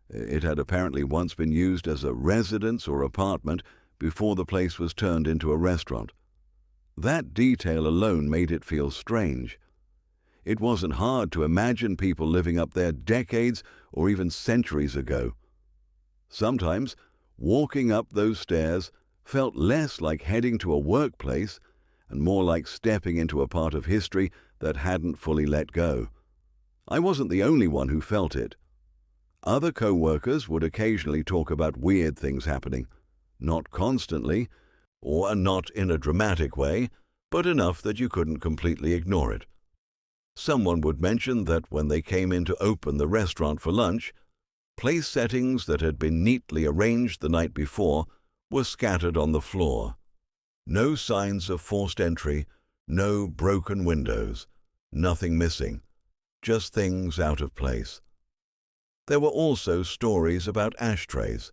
It had apparently once been used as a residence or apartment before the place was turned into a restaurant. That detail alone made it feel strange. It wasn't hard to imagine people living up there decades or even centuries ago. Sometimes, walking up those stairs felt less like heading to a workplace and more like stepping into a part of history that hadn't fully let go. I wasn't the only one who felt it. Other co-workers would occasionally talk about weird things happening, not constantly, or not in a dramatic way, but enough that you couldn't completely ignore it. Someone would mention that when they came in to open the restaurant for lunch, place settings that had been neatly arranged the night before were scattered on the floor. No signs of forced entry, no broken windows, nothing missing, just things out of place. There were also stories about ashtrays.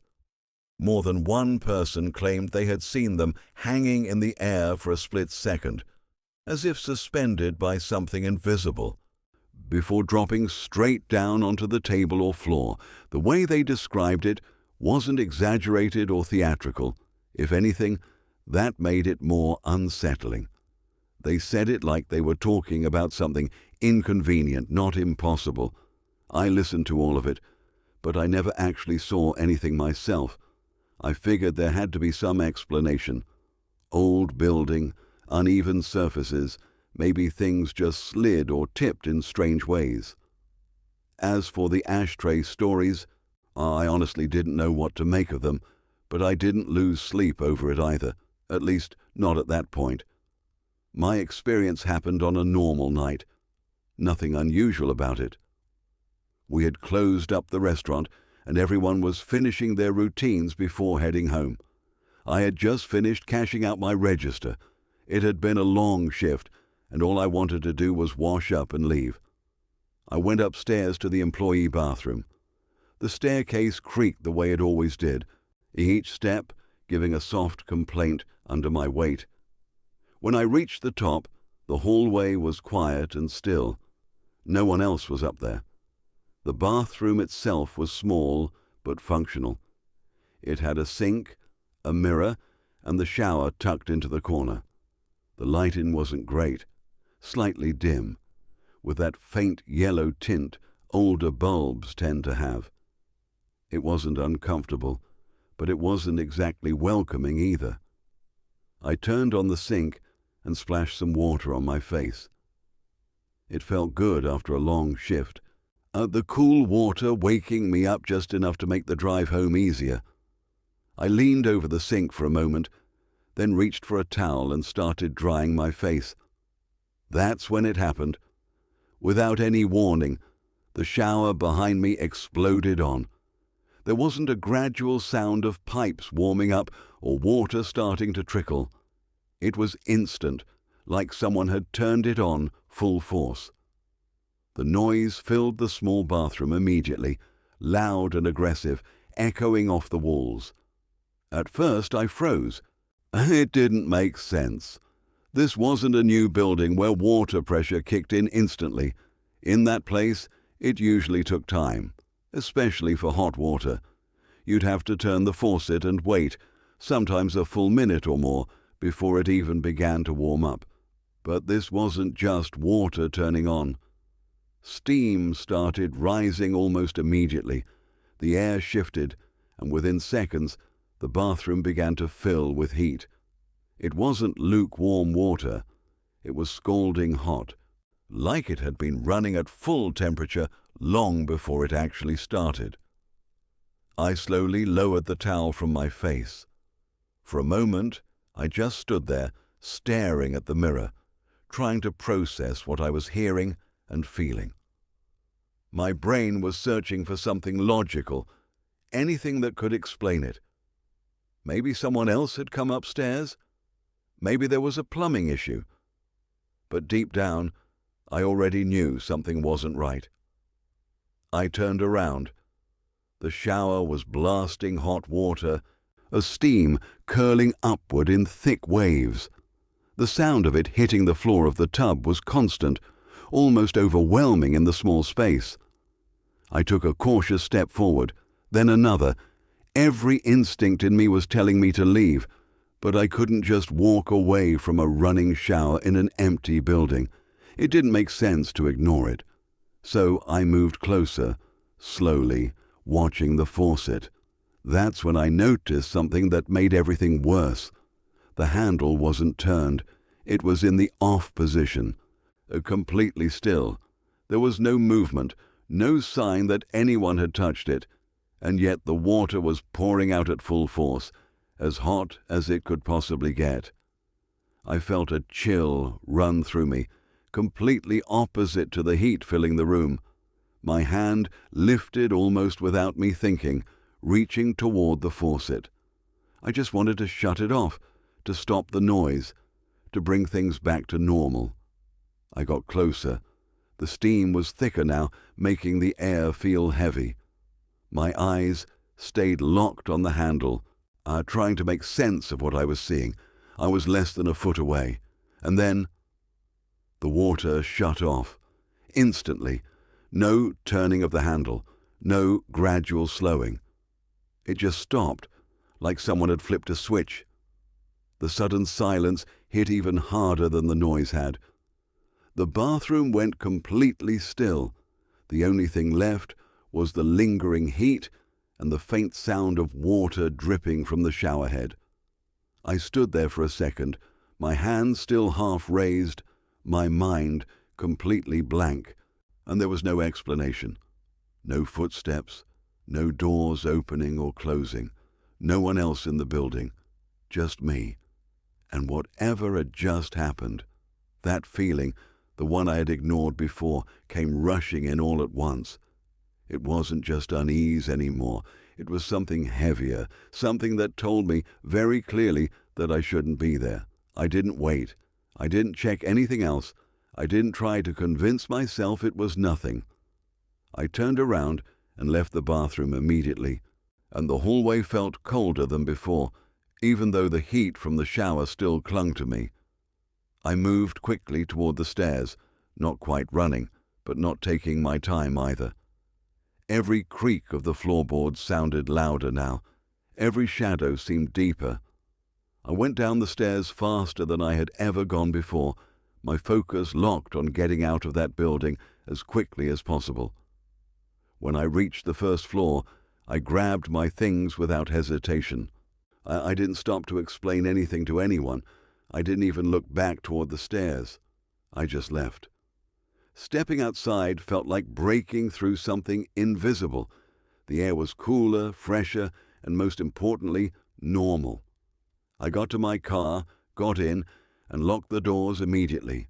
More than one person claimed they had seen them hanging in the air for a split second, as if suspended by something invisible, before dropping straight down onto the table or floor. The way they described it wasn't exaggerated or theatrical. If anything, that made it more unsettling. They said it like they were talking about something inconvenient, not impossible. I listened to all of it, but I never actually saw anything myself. I figured there had to be some explanation. Old building, uneven surfaces, maybe things just slid or tipped in strange ways. As for the ashtray stories, I honestly didn't know what to make of them, but I didn't lose sleep over it either, at least not at that point. My experience happened on a normal night. Nothing unusual about it. We had closed up the restaurant, and everyone was finishing their routines before heading home. I had just finished cashing out my register. It had been a long shift, and all I wanted to do was wash up and leave. I went upstairs to the employee bathroom. The staircase creaked the way it always did, each step giving a soft complaint under my weight. When I reached the top, the hallway was quiet and still. No one else was up there. The bathroom itself was small but functional. It had a sink, a mirror, and the shower tucked into the corner. The lighting wasn't great, slightly dim, with that faint yellow tint older bulbs tend to have. It wasn't uncomfortable, but it wasn't exactly welcoming either. I turned on the sink and splashed some water on my face. It felt good after a long shift, the cool water waking me up just enough to make the drive home easier. I leaned over the sink for a moment, then reached for a towel and started drying my face. That's when it happened. Without any warning, the shower behind me exploded on. There wasn't a gradual sound of pipes warming up or water starting to trickle. It was instant, like someone had turned it on full force. The noise filled the small bathroom immediately, loud and aggressive, echoing off the walls. At first I froze. It didn't make sense. This wasn't a new building where water pressure kicked in instantly. In that place, it usually took time, especially for hot water. You'd have to turn the faucet and wait, sometimes a full minute or more, before it even began to warm up. But this wasn't just water turning on. Steam started rising almost immediately. The air shifted, and within seconds, the bathroom began to fill with heat. It wasn't lukewarm water. It was scalding hot, like it had been running at full temperature long before it actually started. I slowly lowered the towel from my face. For a moment, I just stood there, staring at the mirror, trying to process what I was hearing and feeling. My brain was searching for something logical, anything that could explain it. Maybe someone else had come upstairs. Maybe there was a plumbing issue. But deep down, I already knew something wasn't right. I turned around. The shower was blasting hot water, a steam curling upward in thick waves. The sound of it hitting the floor of the tub was constant, almost overwhelming in the small space. I took a cautious step forward, then another. Every instinct in me was telling me to leave, but I couldn't just walk away from a running shower in an empty building. It didn't make sense to ignore it. So I moved closer, slowly, watching the faucet. That's when I noticed something that made everything worse. The handle wasn't turned. It was in the off position, completely still. There was no movement, no sign that anyone had touched it, and yet the water was pouring out at full force, as hot as it could possibly get. I felt a chill run through me, completely opposite to the heat filling the room. My hand lifted almost without me thinking, reaching toward the faucet. I just wanted to shut it off, to stop the noise, to bring things back to normal. I got closer. The steam was thicker now, making the air feel heavy. My eyes stayed locked on the handle, trying to make sense of what I was seeing. I was less than a foot away, and then the water shut off. Instantly. No turning of the handle, no gradual slowing. It just stopped, like someone had flipped a switch. The sudden silence hit even harder than the noise had. The bathroom went completely still. The only thing left was the lingering heat and the faint sound of water dripping from the shower head. I stood there for a second, my hands still half raised, my mind completely blank, and there was no explanation. No footsteps, no doors opening or closing, no one else in the building, just me. And whatever had just happened, that feeling, the one I had ignored before, came rushing in all at once. It wasn't just unease anymore. It was something heavier, something that told me very clearly that I shouldn't be there. I didn't wait. I didn't check anything else. I didn't try to convince myself it was nothing. I turned around and left the bathroom immediately, and the hallway felt colder than before, even though the heat from the shower still clung to me. I moved quickly toward the stairs, not quite running, but not taking my time either. Every creak of the floorboards sounded louder now. Every shadow seemed deeper. I went down the stairs faster than I had ever gone before, my focus locked on getting out of that building as quickly as possible. When I reached the first floor, I grabbed my things without hesitation. I didn't stop to explain anything to anyone. I didn't even look back toward the stairs. I just left. Stepping outside felt like breaking through something invisible. The air was cooler, fresher, and most importantly, normal. I got to my car, got in, and locked the doors immediately.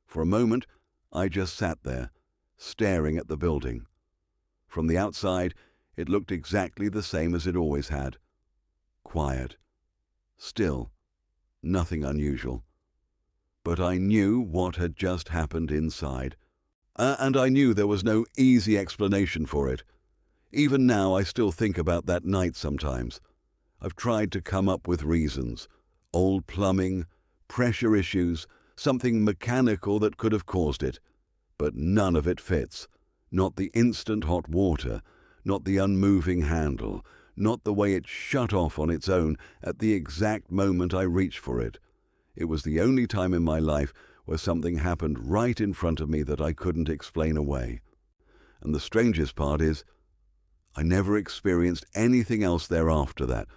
For a moment, I just sat there, staring at the building. From the outside, it looked exactly the same as it always had. Quiet. Still. Nothing unusual. But I knew what had just happened inside. And I knew there was no easy explanation for it. Even now, I still think about that night sometimes. I've tried to come up with reasons. Old plumbing, pressure issues, something mechanical that could have caused it. But none of it fits. Not the instant hot water, not the unmoving handle, not the way it shut off on its own at the exact moment I reached for it. It was the only time in my life where something happened right in front of me that I couldn't explain away. And the strangest part is, I never experienced anything else thereafter that,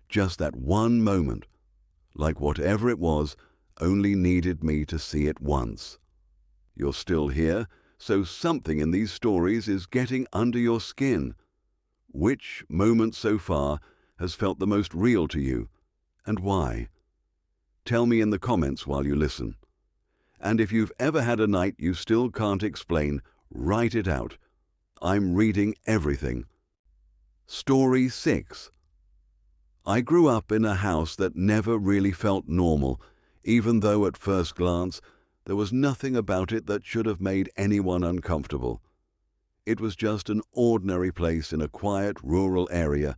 just that one moment, like whatever it was, only needed me to see it once. You're still here, so something in these stories is getting under your skin. Which moment so far has felt the most real to you, and why? Tell me in the comments while you listen. And if you've ever had a night you still can't explain, write it out. I'm reading everything. Story 6. I grew up in a house that never really felt normal, even though at first glance there was nothing about it that should have made anyone uncomfortable. It was just an ordinary place in a quiet rural area,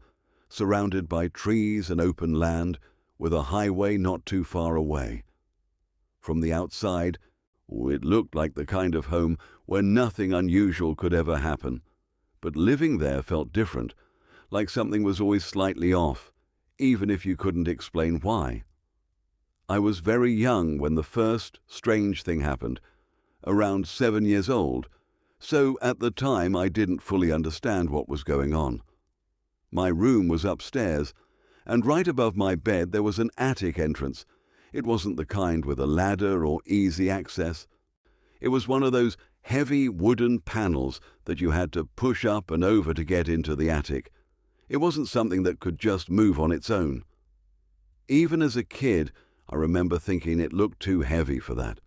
surrounded by trees and open land, with a highway not too far away. From the outside, it looked like the kind of home where nothing unusual could ever happen. But living there felt different, like something was always slightly off, even if you couldn't explain why. I was very young when the first strange thing happened, around 7 years old, so at the time I didn't fully understand what was going on. My room was upstairs, and right above my bed there was an attic entrance. It wasn't the kind with a ladder or easy access. It was one of those heavy wooden panels that you had to push up and over to get into the attic. It wasn't something that could just move on its own. Even as a kid, I remember thinking it looked too heavy for that.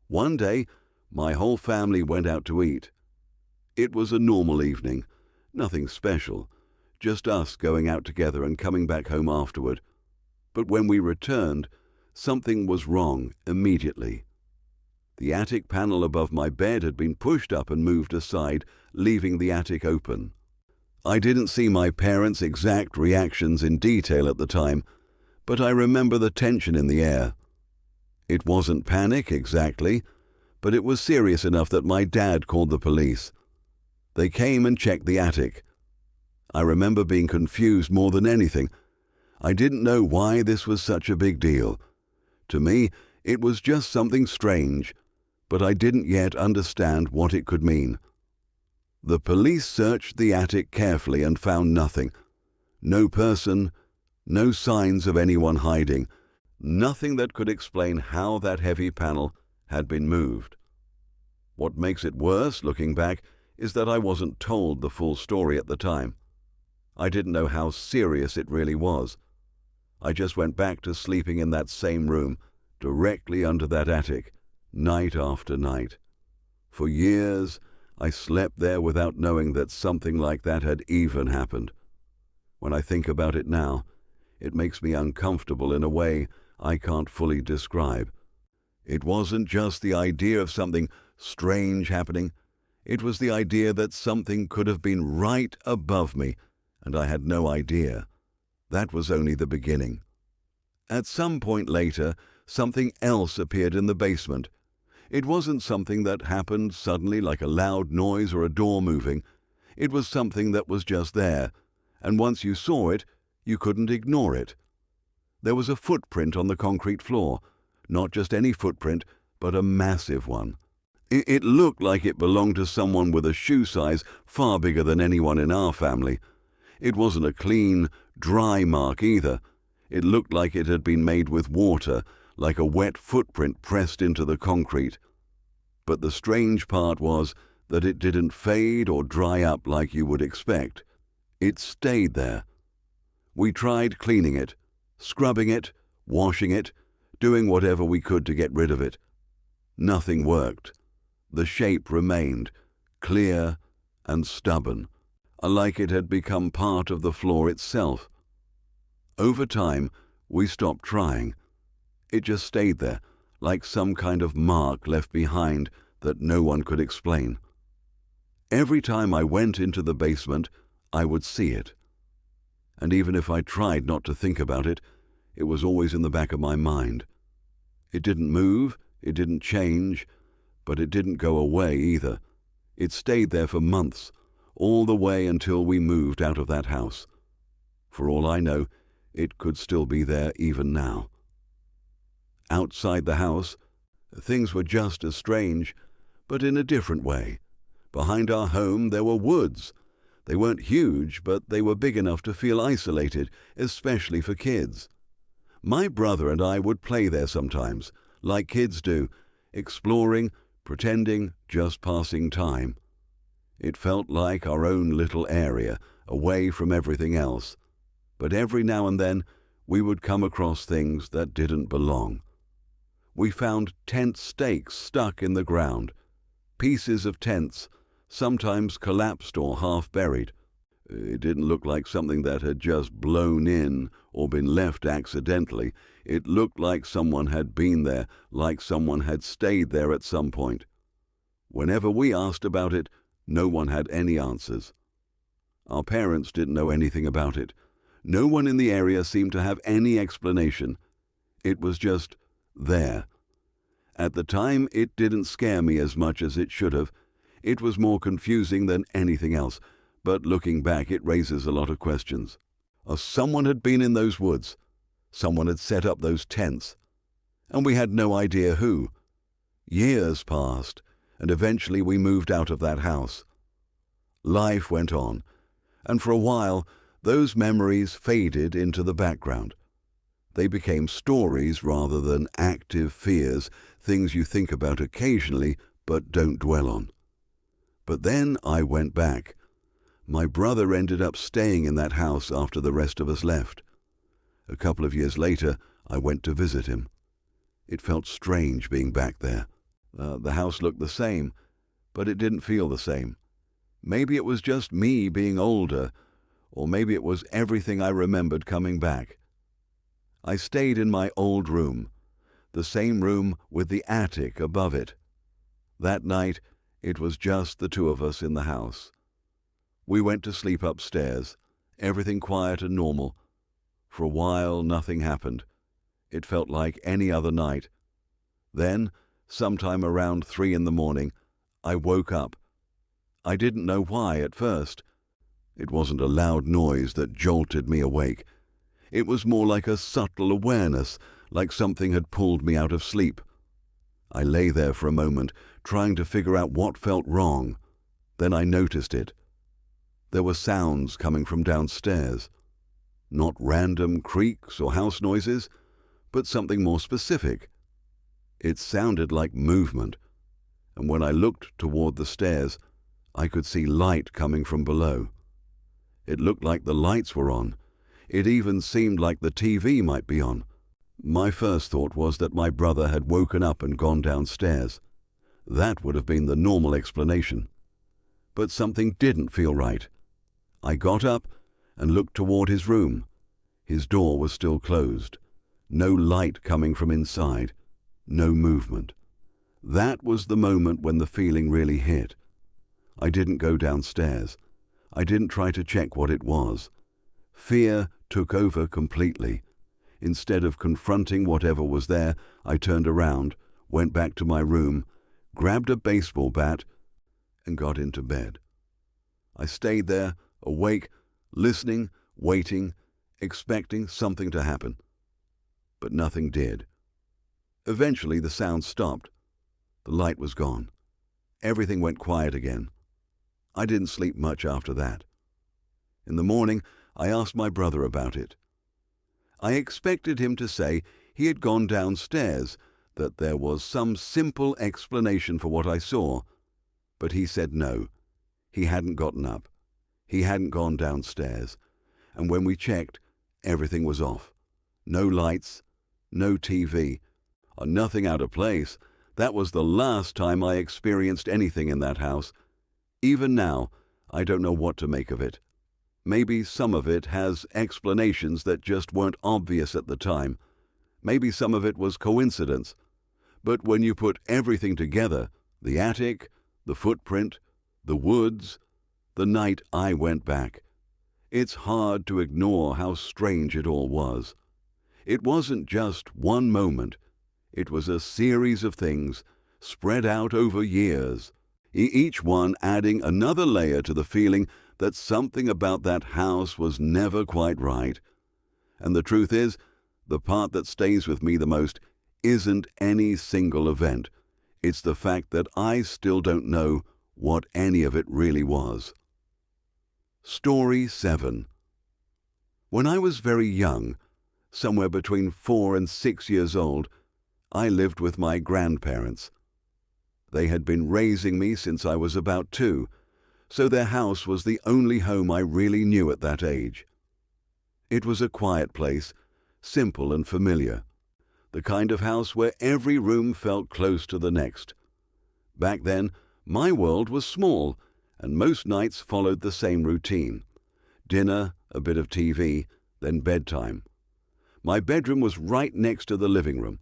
One day, my whole family went out to eat. It was a normal evening, nothing special, just us going out together and coming back home afterward. But when we returned, something was wrong immediately. The attic panel above my bed had been pushed up and moved aside, leaving the attic open. I didn't see my parents' exact reactions in detail at the time, but I remember the tension in the air. It wasn't panic exactly, but it was serious enough that my dad called the police. They came and checked the attic. I remember being confused more than anything. I didn't know why this was such a big deal. To me, it was just something strange, but I didn't yet understand what it could mean. The police searched the attic carefully and found nothing. No person, no signs of anyone hiding, nothing that could explain how that heavy panel had been moved. What makes it worse, looking back, is that I wasn't told the full story at the time. I didn't know how serious it really was. I just went back to sleeping in that same room, directly under that attic, night after night. For years, I slept there without knowing that something like that had even happened. When I think about it now, it makes me uncomfortable in a way I can't fully describe. It wasn't just the idea of something strange happening. It was the idea that something could have been right above me, and I had no idea. That was only the beginning. At some point later, something else appeared in the basement. It wasn't something that happened suddenly like a loud noise or a door moving. It was something that was just there, and once you saw it, you couldn't ignore it. There was a footprint on the concrete floor, not just any footprint, but a massive one. It looked like it belonged to someone with a shoe size far bigger than anyone in our family. It wasn't a clean, dry mark either. It looked like it had been made with water, like a wet footprint pressed into the concrete. But the strange part was that it didn't fade or dry up like you would expect. It stayed there. We tried cleaning it, scrubbing it, washing it, doing whatever we could to get rid of it. Nothing worked. The shape remained, clear and stubborn, like it had become part of the floor itself. Over time, we stopped trying. It just stayed there, like some kind of mark left behind that no one could explain. Every time I went into the basement, I would see it. And even if I tried not to think about it, it was always in the back of my mind. It didn't move, it didn't change, but it didn't go away either. It stayed there for months, all the way until we moved out of that house. For all I know, it could still be there even now. Outside the house, things were just as strange, but in a different way. Behind our home there were woods. They weren't huge, but they were big enough to feel isolated, especially for kids. My brother and I would play there sometimes, like kids do, exploring, pretending, just passing time. It felt like our own little area, away from everything else. But every now and then, we would come across things that didn't belong. We found tent stakes stuck in the ground, pieces of tents, sometimes collapsed or half buried. It didn't look like something that had just blown in or been left accidentally. It looked like someone had been there, like someone had stayed there at some point. Whenever we asked about it, no one had any answers. Our parents didn't know anything about it. No one in the area seemed to have any explanation. It was just there. At the time, it didn't scare me as much as it should have. It was more confusing than anything else, but looking back, it raises a lot of questions. Someone had been in those woods. Someone had set up those tents. And we had no idea who. Years passed, and eventually we moved out of that house. Life went on, and for a while, those memories faded into the background. They became stories rather than active fears, things you think about occasionally but don't dwell on. But then I went back. My brother ended up staying in that house after the rest of us left. A couple of years later, I went to visit him. It felt strange being back there. The house looked the same, but it didn't feel the same. Maybe it was just me being older, or maybe it was everything I remembered coming back. I stayed in my old room, the same room with the attic above it. That night, it was just the two of us in the house. We went to sleep upstairs, everything quiet and normal. For a while, nothing happened. It felt like any other night. Then, sometime around 3 a.m, I woke up. I didn't know why at first. It wasn't a loud noise that jolted me awake. It was more like a subtle awareness, like something had pulled me out of sleep. I lay there for a moment, trying to figure out what felt wrong. Then I noticed it. There were sounds coming from downstairs. Not random creaks or house noises, but something more specific. It sounded like movement, and when I looked toward the stairs, I could see light coming from below. It looked like the lights were on. It even seemed like the TV might be on. My first thought was that my brother had woken up and gone downstairs. That would have been the normal explanation. But something didn't feel right. I got up and looked toward his room. His door was still closed. No light coming from inside. No movement. That was the moment when the feeling really hit. I didn't go downstairs. I didn't try to check what it was. Fear took over completely. Instead of confronting whatever was there, I turned around, went back to my room, grabbed a baseball bat, and got into bed. I stayed there, awake, listening, waiting, expecting something to happen. But nothing did. Eventually the sound stopped. The light was gone. Everything went quiet again. I didn't sleep much after that. In the morning, I asked my brother about it. I expected him to say he had gone downstairs, that there was some simple explanation for what I saw, but he said no. He hadn't gotten up. He hadn't gone downstairs, and when we checked, everything was off. No lights, no TV, nothing out of place. That was the last time I experienced anything in that house. Even now, I don't know what to make of it. Maybe some of it has explanations that just weren't obvious at the time. Maybe some of it was coincidence. But when you put everything together, the attic, the footprint, the woods, the night I went back, it's hard to ignore how strange it all was. It wasn't just one moment. It was a series of things spread out over years, each one adding another layer to the feeling that something about that house was never quite right. And the truth is, the part that stays with me the most isn't any single event. It's the fact that I still don't know what any of it really was. Story 7. When I was very young, somewhere between 4 and 6 years old, I lived with my grandparents. They had been raising me since I was about 2, so their house was the only home I really knew at that age. It was a quiet place, simple and familiar, the kind of house where every room felt close to the next. Back then, my world was small, and most nights followed the same routine. Dinner, a bit of TV, then bedtime. My bedroom was right next to the living room.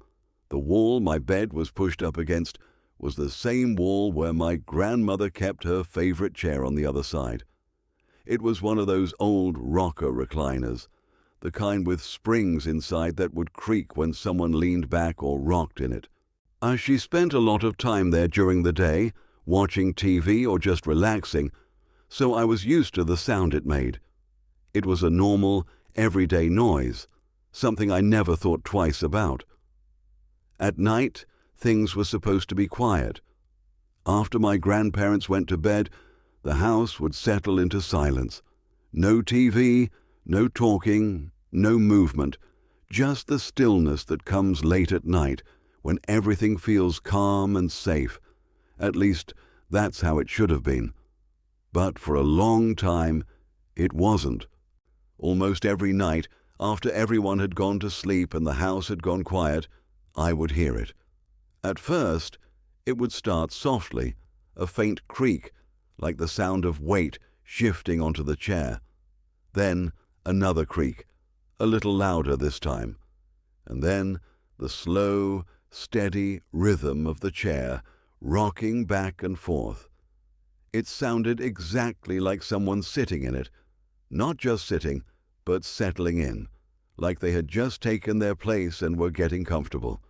The wall my bed was pushed up against was the same wall where my grandmother kept her favorite chair on the other side. It was one of those old rocker recliners, the kind with springs inside that would creak when someone leaned back or rocked in it. She spent a lot of time there during the day, watching TV or just relaxing, so I was used to the sound it made. It was a normal, everyday noise, something I never thought twice about. At night, things were supposed to be quiet. After my grandparents went to bed, the house would settle into silence. No TV, no talking, no movement, just the stillness that comes late at night when everything feels calm and safe. At least, that's how it should have been. But for a long time, it wasn't. Almost every night, after everyone had gone to sleep and the house had gone quiet, I would hear it. At first, it would start softly, a faint creak, like the sound of weight shifting onto the chair. Then another creak, a little louder this time. And then the slow, steady rhythm of the chair rocking back and forth. It sounded exactly like someone sitting in it, not just sitting, but settling in, like they had just taken their place and were getting comfortable.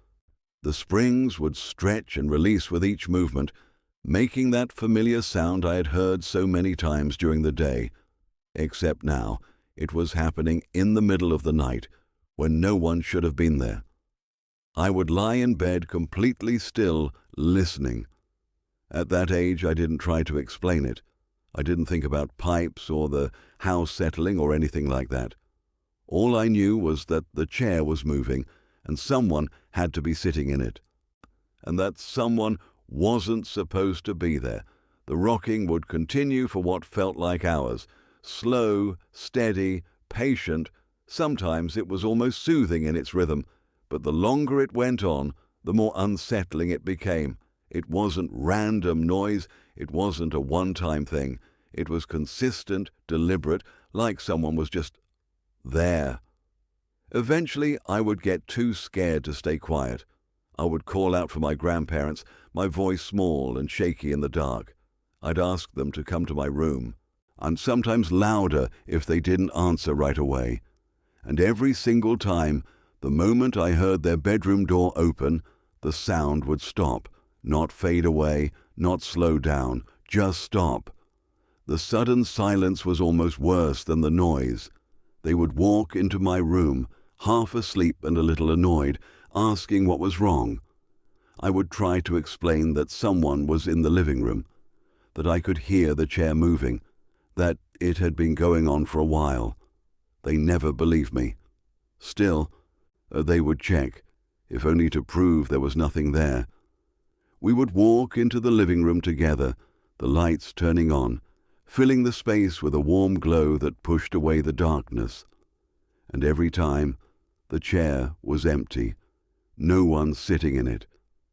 The springs would stretch and release with each movement, making that familiar sound I had heard so many times during the day. Except now, it was happening in the middle of the night, when no one should have been there. I would lie in bed completely still, listening. At that age, I didn't try to explain it. I didn't think about pipes or the house settling or anything like that. All I knew was that the chair was moving, and someone had to be sitting in it. And that someone wasn't supposed to be there. The rocking would continue for what felt like hours. Slow, steady, patient. Sometimes it was almost soothing in its rhythm, but the longer it went on, the more unsettling it became. It wasn't random noise. It wasn't a one-time thing. It was consistent, deliberate, like someone was just there. Eventually, I would get too scared to stay quiet. I would call out for my grandparents, my voice small and shaky in the dark. I'd ask them to come to my room, and sometimes louder if they didn't answer right away. And every single time, the moment I heard their bedroom door open, the sound would stop, not fade away, not slow down, just stop. The sudden silence was almost worse than the noise. They would walk into my room, half asleep and a little annoyed, asking what was wrong. I would try to explain that someone was in the living room, that I could hear the chair moving, that it had been going on for a while. They never believed me. Still, they would check, if only to prove there was nothing there. We would walk into the living room together, the lights turning on, filling the space with a warm glow that pushed away the darkness. And every time, the chair was empty, no one sitting in it,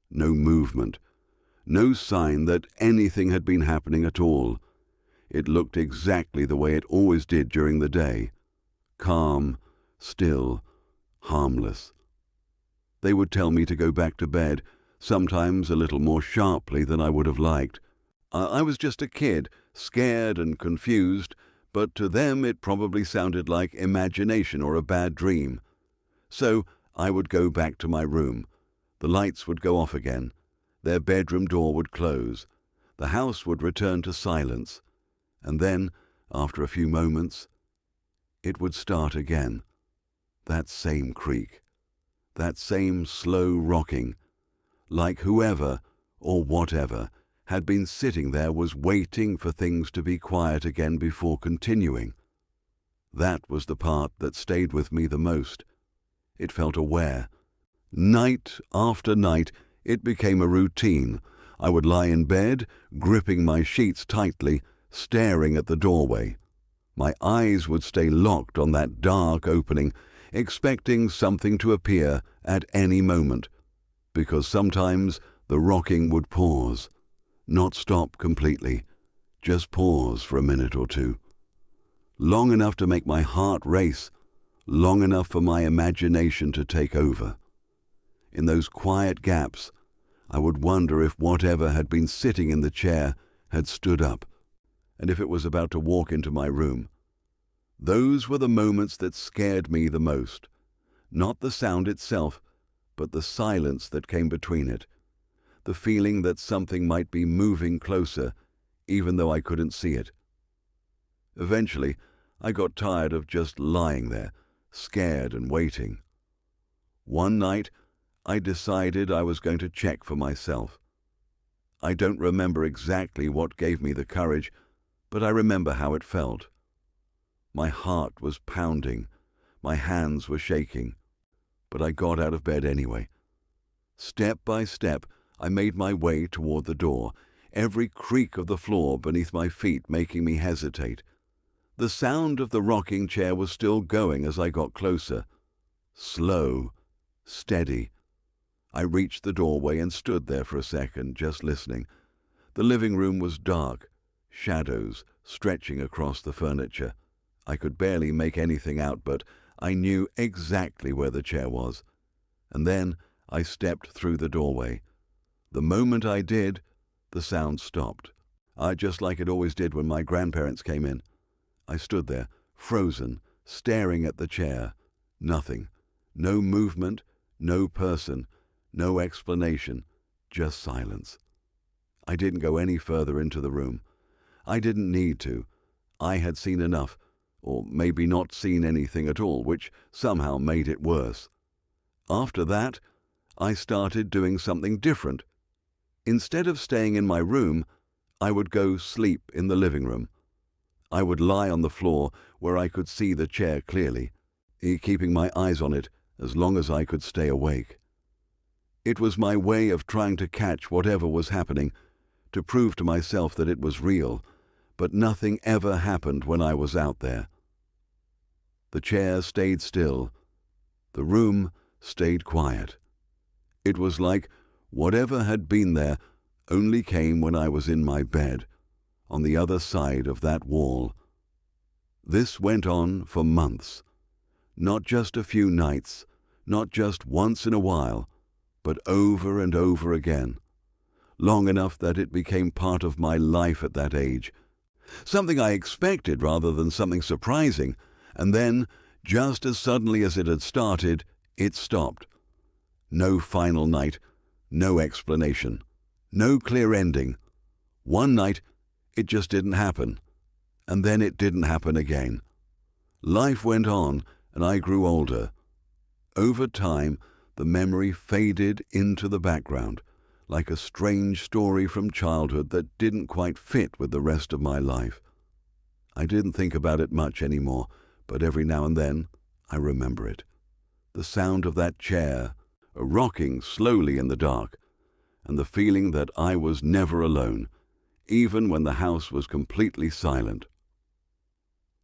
no movement, no sign that anything had been happening at all. It looked exactly the way it always did during the day, calm, still, harmless. They would tell me to go back to bed, sometimes a little more sharply than I would have liked. I was just a kid, scared and confused, but to them it probably sounded like imagination or a bad dream. So I would go back to my room, The lights would go off again. Their bedroom door would close. The house would return to silence. And then, after a few moments, it would start again. That same creak. That same slow rocking. Like whoever, or whatever, had been sitting there was waiting for things to be quiet again before continuing. That was the part that stayed with me the most. It felt aware. Night after night, it became a routine. I would lie in bed, gripping my sheets tightly, staring at the doorway. My eyes would stay locked on that dark opening, expecting something to appear at any moment, because sometimes the rocking would pause, not stop completely, just pause for a minute or two. Long enough to make my heart race, long enough for my imagination to take over. In those quiet gaps, I would wonder if whatever had been sitting in the chair had stood up, and if it was about to walk into my room. Those were the moments that scared me the most. Not the sound itself, but the silence that came between it. The feeling that something might be moving closer, even though I couldn't see it. Eventually, I got tired of just lying there, scared and waiting. One night, I decided I was going to check for myself. I don't remember exactly what gave me the courage, but I remember how it felt. My heart was pounding, my hands were shaking, but I got out of bed anyway. Step by step, I made my way toward the door, every creak of the floor beneath my feet making me hesitate. The sound of the rocking chair was still going as I got closer. Slow, steady. I reached the doorway and stood there for a second, just listening. The living room was dark, shadows stretching across the furniture. I could barely make anything out, but I knew exactly where the chair was. And then I stepped through the doorway. The moment I did, the sound stopped. Just like it always did when my grandparents came in. I stood there, frozen, staring at the chair. Nothing. No movement, no person, no explanation, just silence. I didn't go any further into the room. I didn't need to. I had seen enough, or maybe not seen anything at all, which somehow made it worse. After that, I started doing something different. Instead of staying in my room, I would go sleep in the living room. I would lie on the floor where I could see the chair clearly, keeping my eyes on it as long as I could stay awake. It was my way of trying to catch whatever was happening, to prove to myself that it was real, but nothing ever happened when I was out there. The chair stayed still. The room stayed quiet. It was like whatever had been there only came when I was in my bed, on the other side of that wall. This went on for months. Not just a few nights, not just once in a while, but over and over again. Long enough that it became part of my life at that age. Something I expected rather than something surprising, and then, just as suddenly as it had started, it stopped. No final night, no explanation, no clear ending. One night, it just didn't happen, and then it didn't happen again. Life went on, and I grew older. Over time, the memory faded into the background, like a strange story from childhood that didn't quite fit with the rest of my life. I didn't think about it much anymore, but every now and then I remember it. The sound of that chair, rocking slowly in the dark, and the feeling that I was never alone, even when the house was completely silent.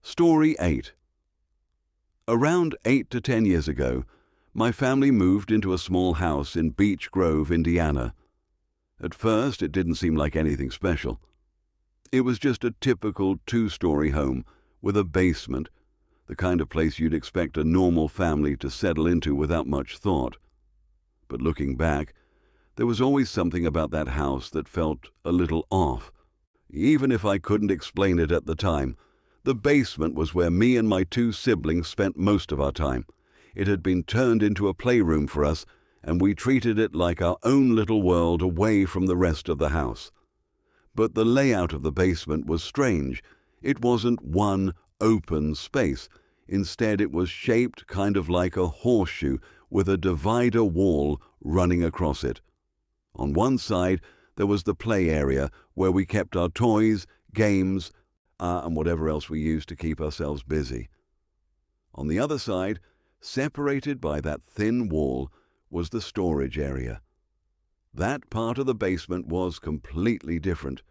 Story 8. Around 8 to 10 years ago, my family moved into a small house in Beech Grove, Indiana. At first, it didn't seem like anything special. It was just a typical 2-story home with a basement, the kind of place you'd expect a normal family to settle into without much thought. But looking back, there was always something about that house that felt a little off. Even if I couldn't explain it at the time, the basement was where me and my 2 siblings spent most of our time. It had been turned into a playroom for us, and we treated it like our own little world away from the rest of the house. But the layout of the basement was strange. It wasn't one open space. Instead, it was shaped kind of like a horseshoe with a divider wall running across it. On one side, there was the play area where we kept our toys, games, and whatever else we used to keep ourselves busy. On the other side, separated by that thin wall, was the storage area. That part of the basement was completely different.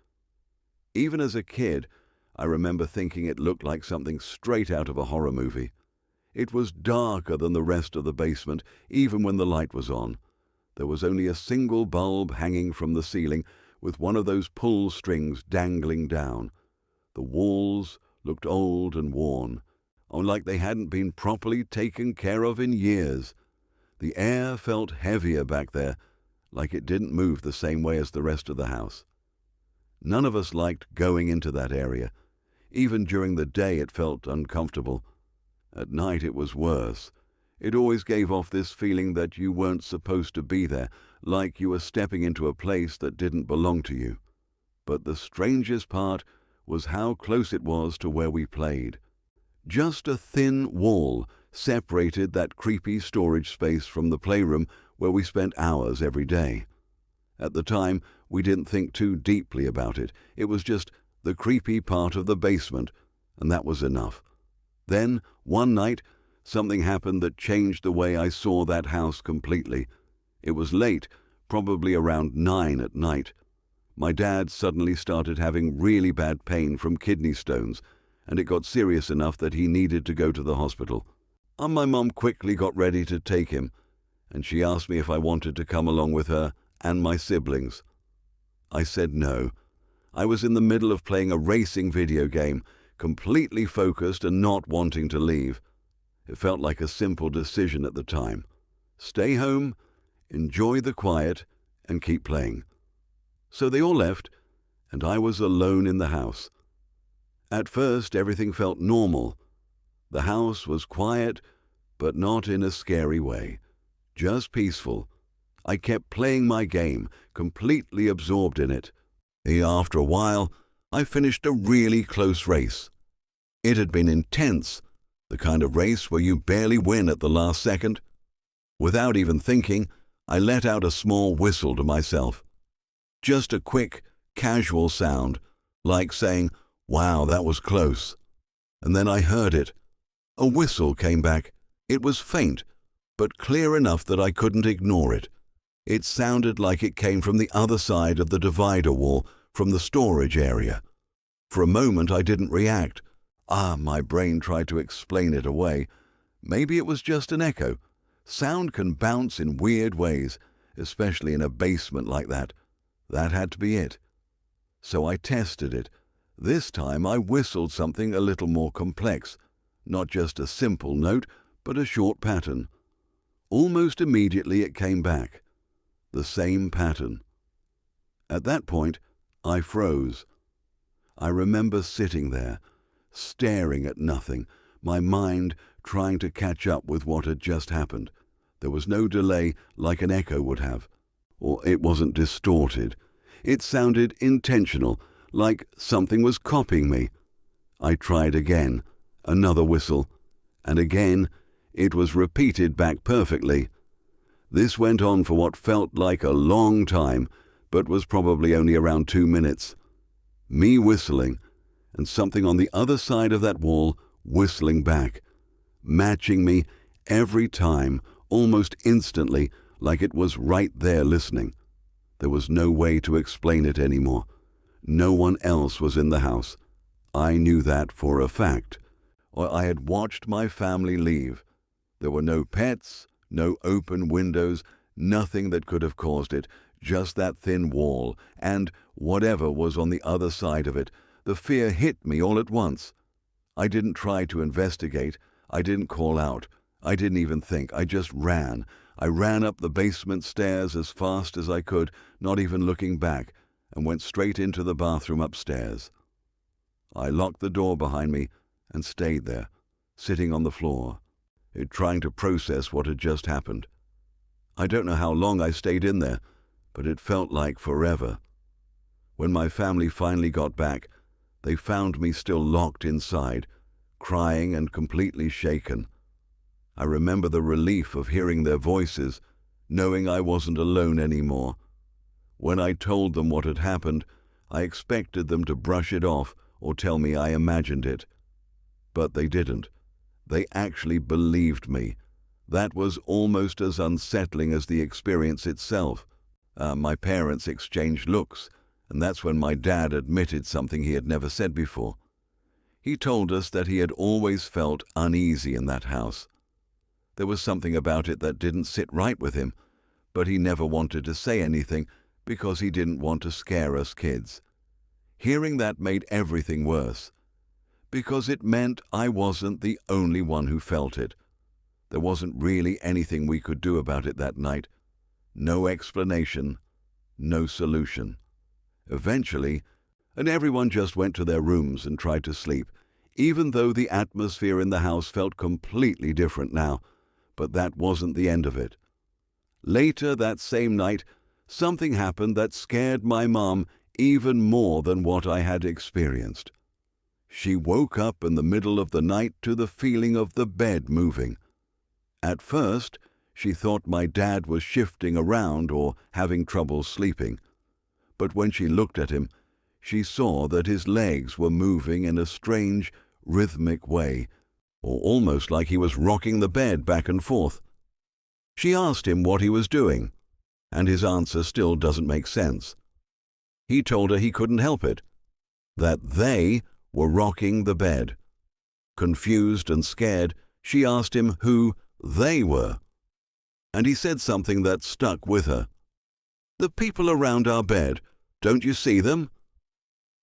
Even as a kid, I remember thinking it looked like something straight out of a horror movie. It was darker than the rest of the basement, even when the light was on. There was only a single bulb hanging from the ceiling, with one of those pull strings dangling down. The walls looked old and worn, like they hadn't been properly taken care of in years. The air felt heavier back there, like it didn't move the same way as the rest of the house. None of us liked going into that area. Even during the day it felt uncomfortable. At night it was worse. It always gave off this feeling that you weren't supposed to be there, like you were stepping into a place that didn't belong to you. But the strangest part was how close it was to where we played. Just a thin wall separated that creepy storage space from the playroom where we spent hours every day. At the time, we didn't think too deeply about it. It was just the creepy part of the basement, and that was enough. Then, one night, something happened that changed the way I saw that house completely. It was late, probably around 9 at night. My dad suddenly started having really bad pain from kidney stones, and it got serious enough that he needed to go to the hospital. My mom quickly got ready to take him, and she asked me if I wanted to come along with her and my siblings. I said no. I was in the middle of playing a racing video game, completely focused and not wanting to leave. It felt like a simple decision at the time. Stay home, enjoy the quiet, and keep playing. So they all left, and I was alone in the house. At first, everything felt normal. The house was quiet, but not in a scary way. Just peaceful. I kept playing my game, completely absorbed in it. After a while, I finished a really close race. It had been intense, the kind of race where you barely win at the last second. Without even thinking, I let out a small whistle to myself. Just a quick, casual sound, like saying, "Wow, that was close." And then I heard it. A whistle came back. It was faint, but clear enough that I couldn't ignore it. It sounded like it came from the other side of the divider wall, from the storage area. For a moment I didn't react. My brain tried to explain it away. Maybe it was just an echo. Sound can bounce in weird ways, especially in a basement like that. That had to be it. So I tested it. This time I whistled something a little more complex. Not just a simple note, but a short pattern. Almost immediately it came back. The same pattern. At that point, I froze. I remember sitting there, staring at nothing, my mind trying to catch up with what had just happened. There was no delay like an echo would have. Or it wasn't distorted. It sounded intentional, like something was copying me. I tried again, another whistle, and again it was repeated back perfectly. This went on for what felt like a long time, but was probably only around 2 minutes. Me whistling, and something on the other side of that wall whistling back, matching me every time, almost instantly, like it was right there listening. There was no way to explain it anymore. No one else was in the house. I knew that for a fact. Or I had watched my family leave. There were no pets, no open windows, nothing that could have caused it, just that thin wall, and whatever was on the other side of it. The fear hit me all at once. I didn't try to investigate. I didn't call out. I didn't even think. I just ran. I ran up the basement stairs as fast as I could, not even looking back, and went straight into the bathroom upstairs. I locked the door behind me and stayed there, sitting on the floor, trying to process what had just happened. I don't know how long I stayed in there, but it felt like forever. When my family finally got back, they found me still locked inside, crying and completely shaken. I remember the relief of hearing their voices, knowing I wasn't alone anymore. When I told them what had happened, I expected them to brush it off or tell me I imagined it. But they didn't. They actually believed me. That was almost as unsettling as the experience itself. My parents exchanged looks, and that's when my dad admitted something he had never said before. He told us that he had always felt uneasy in that house. There was something about it that didn't sit right with him, but he never wanted to say anything because he didn't want to scare us kids. Hearing that made everything worse, because it meant I wasn't the only one who felt it. There wasn't really anything we could do about it that night. No explanation, no solution. Eventually, everyone just went to their rooms and tried to sleep, even though the atmosphere in the house felt completely different now. But that wasn't the end of it. Later that same night, something happened that scared my mom even more than what I had experienced. She woke up in the middle of the night to the feeling of the bed moving. At first, she thought my dad was shifting around or having trouble sleeping. But when she looked at him, she saw that his legs were moving in a strange, rhythmic way, or almost like he was rocking the bed back and forth. She asked him what he was doing, and his answer still doesn't make sense. He told her he couldn't help it, that they were rocking the bed. Confused and scared, she asked him who they were, and he said something that stuck with her. "The people around our bed, don't you see them?"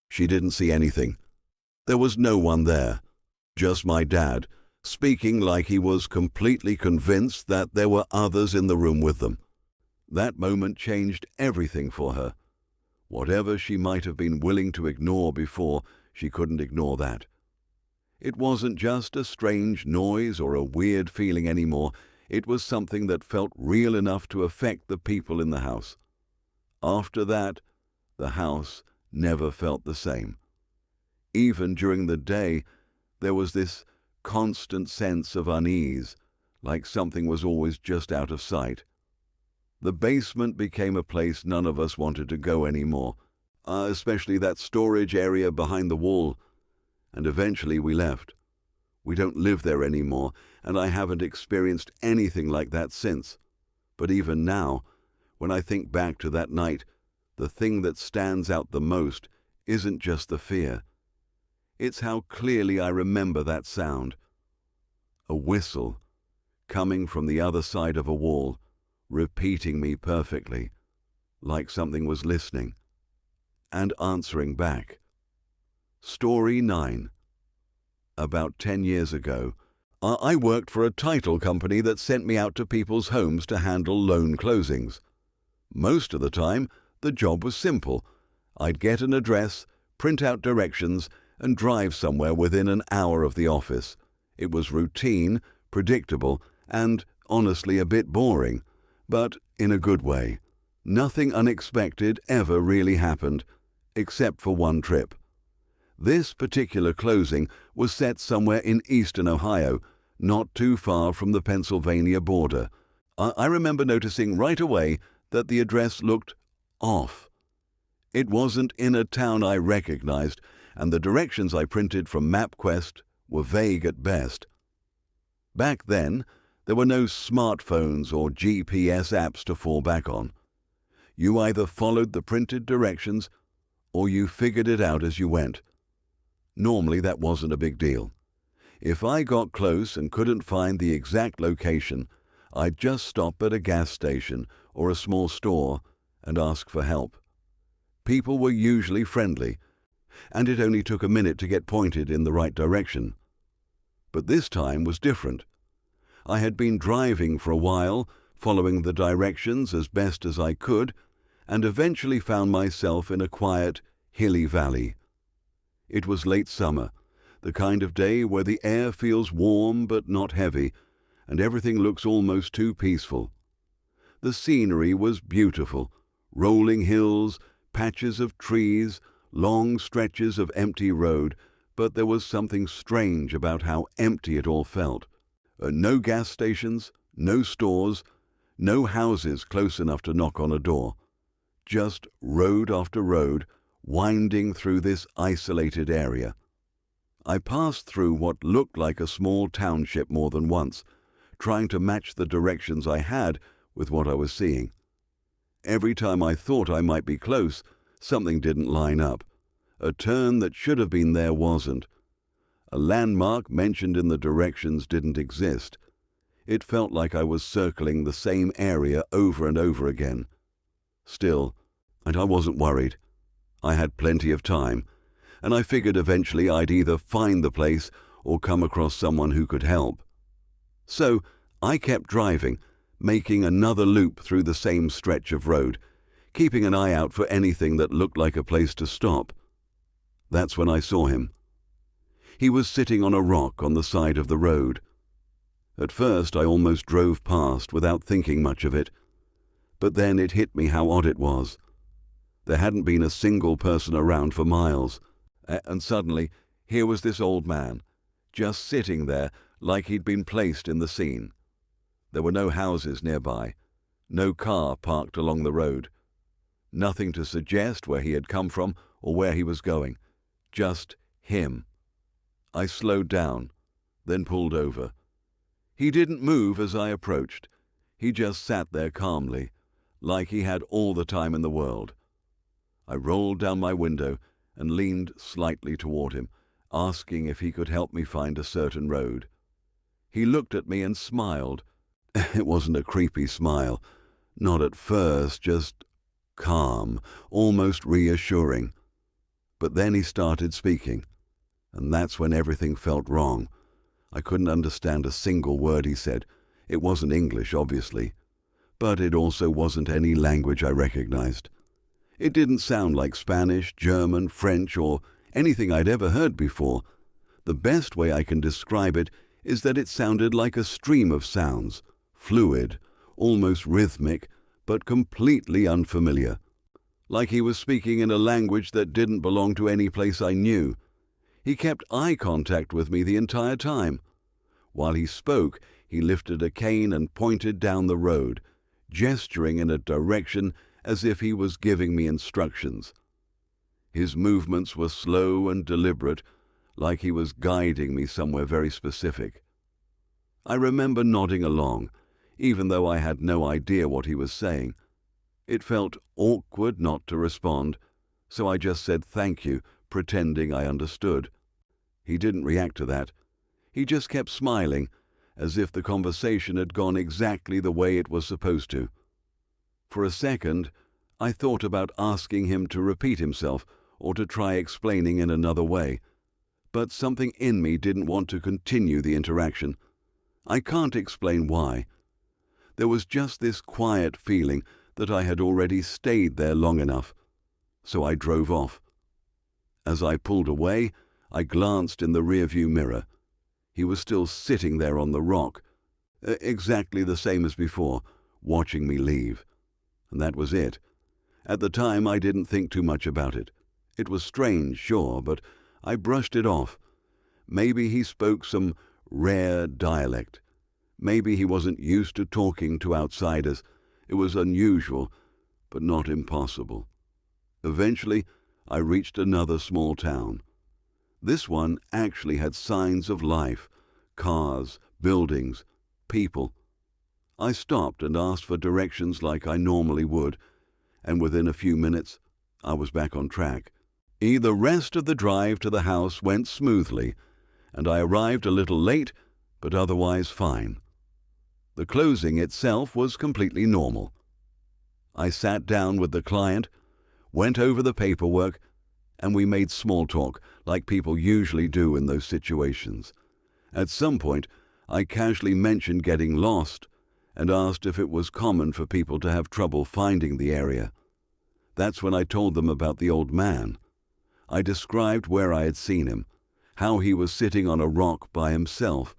She didn't see anything. There was no one there, just my dad, speaking like he was completely convinced that there were others in the room with them. That moment changed everything for her. Whatever she might have been willing to ignore before, she couldn't ignore that. It wasn't just a strange noise or a weird feeling anymore. It was something that felt real enough to affect the people in the house. After that, the house never felt the same. Even during the day, there was this constant sense of unease, like something was always just out of sight. The basement became a place none of us wanted to go anymore, especially that storage area behind the wall, and eventually we left. We don't live there anymore, and I haven't experienced anything like that since. But even now, when I think back to that night, the thing that stands out the most isn't just the fear. It's how clearly I remember that sound. A whistle, coming from the other side of a wall, repeating me perfectly, like something was listening and answering back. Story 9. About 10 years ago, I worked for a title company that sent me out to people's homes to handle loan closings. Most of the time, the job was simple. I'd get an address, print out directions, and drive somewhere within an hour of the office. It was routine, predictable, and honestly a bit boring, but in a good way. Nothing unexpected ever really happened, except for one trip. This particular closing was set somewhere in eastern Ohio, not too far from the Pennsylvania border. I remember noticing right away that the address looked off. It wasn't in a town I recognized, and the directions I printed from MapQuest were vague at best. Back then, there were no smartphones or GPS apps to fall back on. You either followed the printed directions or you figured it out as you went. Normally, that wasn't a big deal. If I got close and couldn't find the exact location, I'd just stop at a gas station or a small store and ask for help. People were usually friendly, and it only took a minute to get pointed in the right direction. But this time was different. I had been driving for a while, following the directions as best as I could, and eventually found myself in a quiet, hilly valley. It was late summer, the kind of day where the air feels warm but not heavy, and everything looks almost too peaceful. The scenery was beautiful, rolling hills, patches of trees, long stretches of empty road, but there was something strange about how empty it all felt. No gas stations, no stores, no houses close enough to knock on a door. Just road after road, winding through this isolated area. I passed through what looked like a small township more than once, trying to match the directions I had with what I was seeing. Every time I thought I might be close, something didn't line up. A turn that should have been there wasn't. A landmark mentioned in the directions didn't exist. It felt like I was circling the same area over and over again. Still, and I wasn't worried. I had plenty of time, and I figured eventually I'd either find the place or come across someone who could help. So I kept driving, making another loop through the same stretch of road, keeping an eye out for anything that looked like a place to stop. That's when I saw him. He was sitting on a rock on the side of the road. At first I almost drove past without thinking much of it, but then it hit me how odd it was. There hadn't been a single person around for miles, and suddenly here was this old man, just sitting there like he'd been placed in the scene. There were no houses nearby, no car parked along the road, nothing to suggest where he had come from or where he was going, just him. I slowed down, then pulled over. He didn't move as I approached. He just sat there calmly, like he had all the time in the world. I rolled down my window and leaned slightly toward him, asking if he could help me find a certain road. He looked at me and smiled. It wasn't a creepy smile, not at first, just calm, almost reassuring. But then he started speaking, and that's when everything felt wrong. I couldn't understand a single word he said. It wasn't English, obviously, but it also wasn't any language I recognized. It didn't sound like Spanish, German, French, or anything I'd ever heard before. The best way I can describe it is that it sounded like a stream of sounds, fluid, almost rhythmic, but completely unfamiliar. Like he was speaking in a language that didn't belong to any place I knew. He kept eye contact with me the entire time. While he spoke, he lifted a cane and pointed down the road, gesturing in a direction as if he was giving me instructions. His movements were slow and deliberate, like he was guiding me somewhere very specific. I remember nodding along, even though I had no idea what he was saying. It felt awkward not to respond, so I just said thank you, pretending I understood. He didn't react to that. He just kept smiling, as if the conversation had gone exactly the way it was supposed to. For a second, I thought about asking him to repeat himself or to try explaining in another way, but something in me didn't want to continue the interaction. I can't explain why. There was just this quiet feeling that I had already stayed there long enough, so I drove off. As I pulled away, I glanced in the rearview mirror. He was still sitting there on the rock, exactly the same as before, watching me leave. And that was it. At the time, I didn't think too much about it. It was strange, sure, but I brushed it off. Maybe he spoke some rare dialect. Maybe he wasn't used to talking to outsiders. It was unusual, but not impossible. Eventually, I reached another small town. This one actually had signs of life, cars, buildings, people. I stopped and asked for directions like I normally would, and within a few minutes, I was back on track. The rest of the drive to the house went smoothly, and I arrived a little late, but otherwise fine. The closing itself was completely normal. I sat down with the client, went over the paperwork, and we made small talk like people usually do in those situations. At some point, I casually mentioned getting lost and asked if it was common for people to have trouble finding the area. That's when I told them about the old man. I described where I had seen him, how he was sitting on a rock by himself,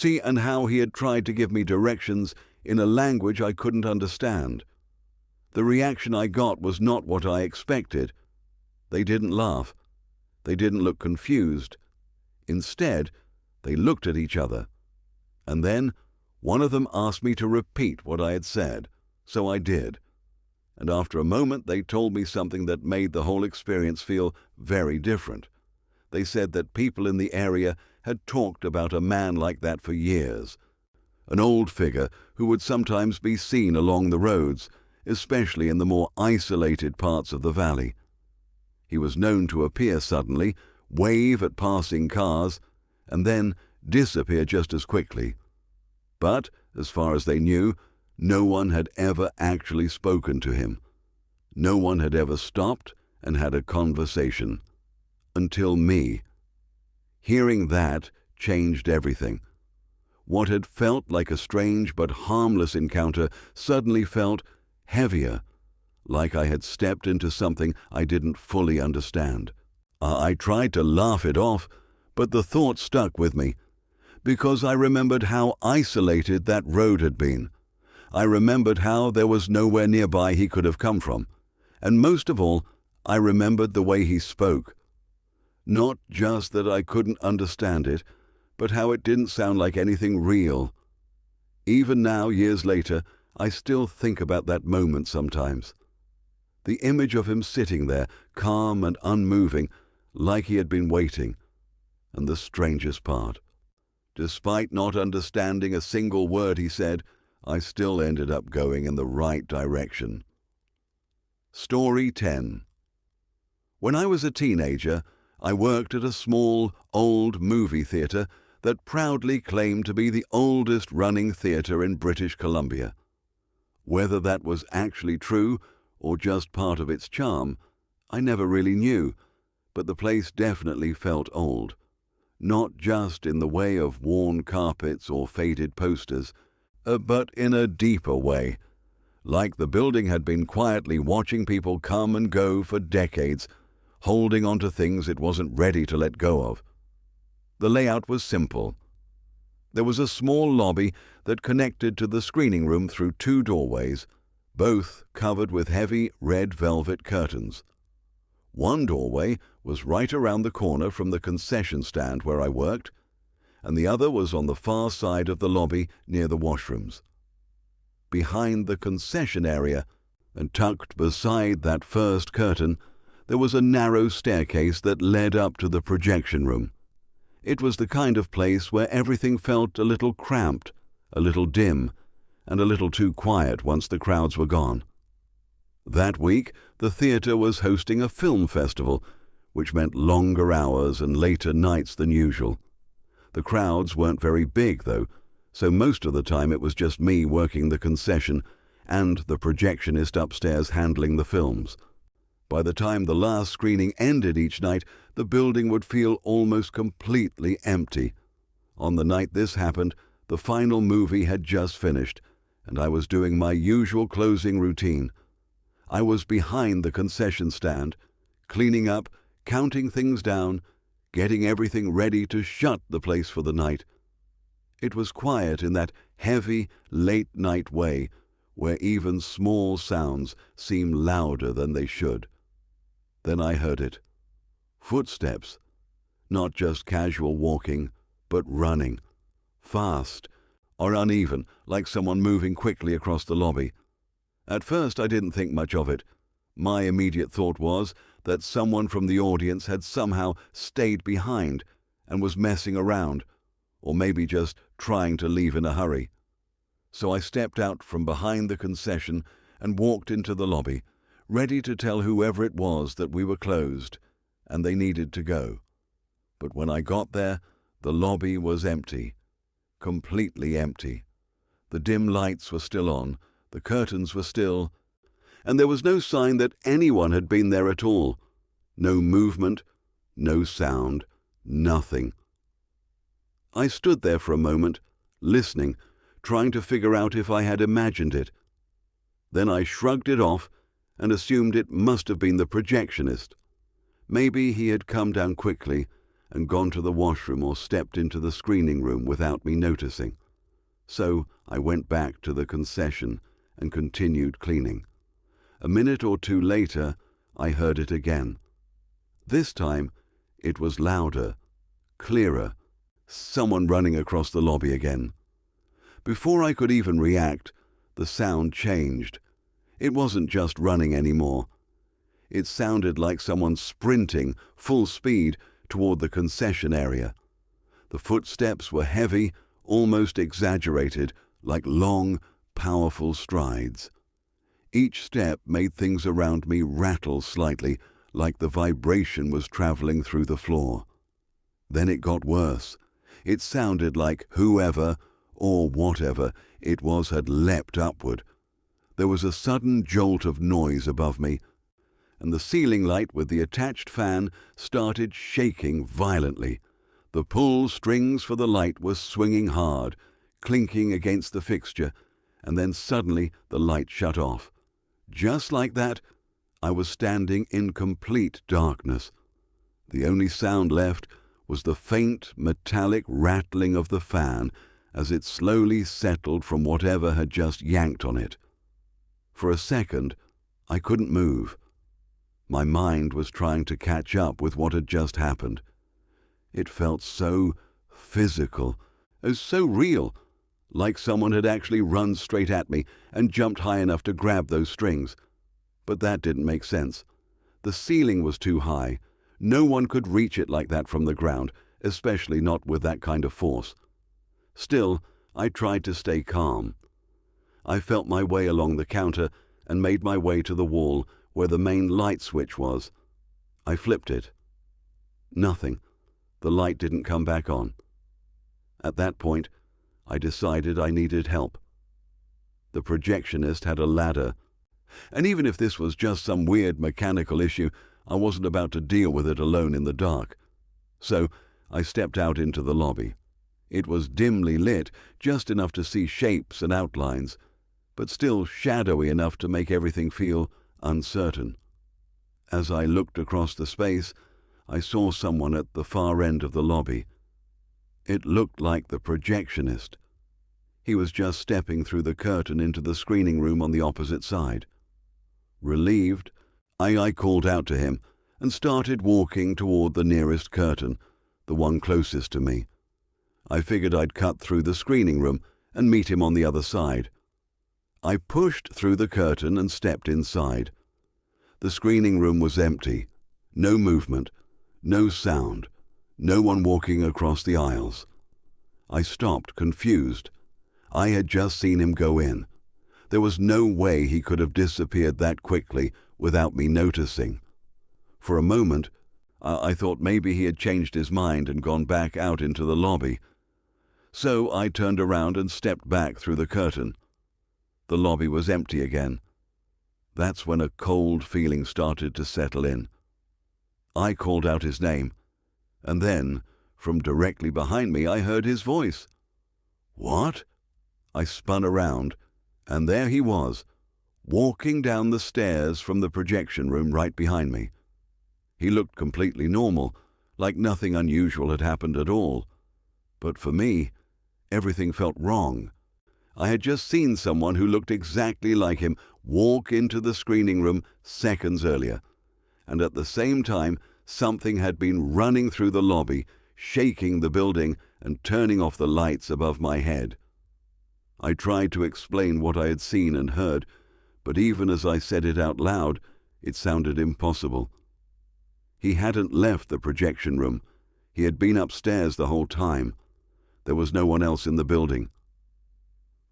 and how he had tried to give me directions in a language I couldn't understand. The reaction I got was not what I expected. They didn't laugh. They didn't look confused. Instead, they looked at each other. And then one of them asked me to repeat what I had said, so I did. And after a moment, they told me something that made the whole experience feel very different. They said that people in the area had talked about a man like that for years, an old figure who would sometimes be seen along the roads, especially in the more isolated parts of the valley. He was known to appear suddenly, wave at passing cars, and then disappear just as quickly. But, as far as they knew, no one had ever actually spoken to him. No one had ever stopped and had a conversation. Until me. Hearing that changed everything. What had felt like a strange but harmless encounter suddenly felt heavier, like I had stepped into something I didn't fully understand. I tried to laugh it off, but the thought stuck with me, because I remembered how isolated that road had been. I remembered how there was nowhere nearby he could have come from, and most of all, I remembered the way he spoke. Not just that I couldn't understand it, but how it didn't sound like anything real. Even now, years later, I still think about that moment sometimes. The image of him sitting there, calm and unmoving, like he had been waiting. And the strangest part, despite not understanding a single word he said, I still ended up going in the right direction. Story 10. When I was a teenager, I worked at a small, old movie theatre that proudly claimed to be the oldest running theatre in British Columbia. Whether that was actually true or just part of its charm, I never really knew, but the place definitely felt old. Not just in the way of worn carpets or faded posters, but in a deeper way, like the building had been quietly watching people come and go for decades, holding on to things it wasn't ready to let go of. The layout was simple. There was a small lobby that connected to the screening room through 2 doorways, both covered with heavy red velvet curtains. One doorway was right around the corner from the concession stand where I worked, and the other was on the far side of the lobby near the washrooms. Behind the concession area, and tucked beside that first curtain, there was a narrow staircase that led up to the projection room. It was the kind of place where everything felt a little cramped, a little dim, and a little too quiet once the crowds were gone. That week, the theatre was hosting a film festival, which meant longer hours and later nights than usual. The crowds weren't very big, though, so most of the time it was just me working the concession and the projectionist upstairs handling the films. By the time the last screening ended each night, the building would feel almost completely empty. On the night this happened, the final movie had just finished, and I was doing my usual closing routine. I was behind the concession stand, cleaning up, counting things down, getting everything ready to shut the place for the night. It was quiet in that heavy, late-night way where even small sounds seem louder than they should. Then I heard it. Footsteps. Not just casual walking, but running. Fast, or uneven, like someone moving quickly across the lobby. At first I didn't think much of it. My immediate thought was that someone from the audience had somehow stayed behind and was messing around, or maybe just trying to leave in a hurry. So I stepped out from behind the concession and walked into the lobby, ready to tell whoever it was that we were closed and they needed to go. But when I got there, the lobby was empty, completely empty. The dim lights were still on, the curtains were still, and there was no sign that anyone had been there at all. No movement, no sound, nothing. I stood there for a moment, listening, trying to figure out if I had imagined it. Then I shrugged it off and assumed it must have been the projectionist. Maybe he had come down quickly and gone to the washroom or stepped into the screening room without me noticing. So I went back to the concession and continued cleaning. A minute or two later, I heard it again. This time, it was louder, clearer, someone running across the lobby again. Before I could even react, the sound changed. It wasn't just running anymore. It sounded like someone sprinting full speed toward the concession area. The footsteps were heavy, almost exaggerated, like long, powerful strides. Each step made things around me rattle slightly, like the vibration was traveling through the floor. Then it got worse. It sounded like whoever, or whatever it was, had leapt upward. There was a sudden jolt of noise above me, and the ceiling light with the attached fan started shaking violently. The pull strings for the light were swinging hard, clinking against the fixture, and then suddenly the light shut off. Just like that, I was standing in complete darkness. The only sound left was the faint, metallic rattling of the fan as it slowly settled from whatever had just yanked on it. For a second, I couldn't move. My mind was trying to catch up with what had just happened. It felt so physical, so real, like someone had actually run straight at me and jumped high enough to grab those strings. But that didn't make sense. The ceiling was too high. No one could reach it like that from the ground, especially not with that kind of force. Still, I tried to stay calm. I felt my way along the counter and made my way to the wall where the main light switch was. I flipped it. Nothing. The light didn't come back on. At that point, I decided I needed help. The projectionist had a ladder, and even if this was just some weird mechanical issue, I wasn't about to deal with it alone in the dark. So I stepped out into the lobby. It was dimly lit, just enough to see shapes and outlines, but still shadowy enough to make everything feel uncertain. As I looked across the space, I saw someone at the far end of the lobby. It looked like the projectionist. He was just stepping through the curtain into the screening room on the opposite side. Relieved, I called out to him and started walking toward the nearest curtain, the one closest to me. I figured I'd cut through the screening room and meet him on the other side. I pushed through the curtain and stepped inside. The screening room was empty. No movement, no sound, no one walking across the aisles. I stopped, confused. I had just seen him go in. There was no way he could have disappeared that quickly without me noticing. For a moment, I thought maybe he had changed his mind and gone back out into the lobby. So I turned around and stepped back through the curtain. The lobby was empty again. That's when a cold feeling started to settle in. I called out his name, and then, from directly behind me, I heard his voice. "What?" I spun around, and there he was, walking down the stairs from the projection room right behind me. He looked completely normal, like nothing unusual had happened at all. But for me, everything felt wrong. I had just seen someone who looked exactly like him walk into the screening room seconds earlier, and at the same time, something had been running through the lobby, shaking the building and turning off the lights above my head. I tried to explain what I had seen and heard, but even as I said it out loud, it sounded impossible. He hadn't left the projection room. He had been upstairs the whole time. There was no one else in the building.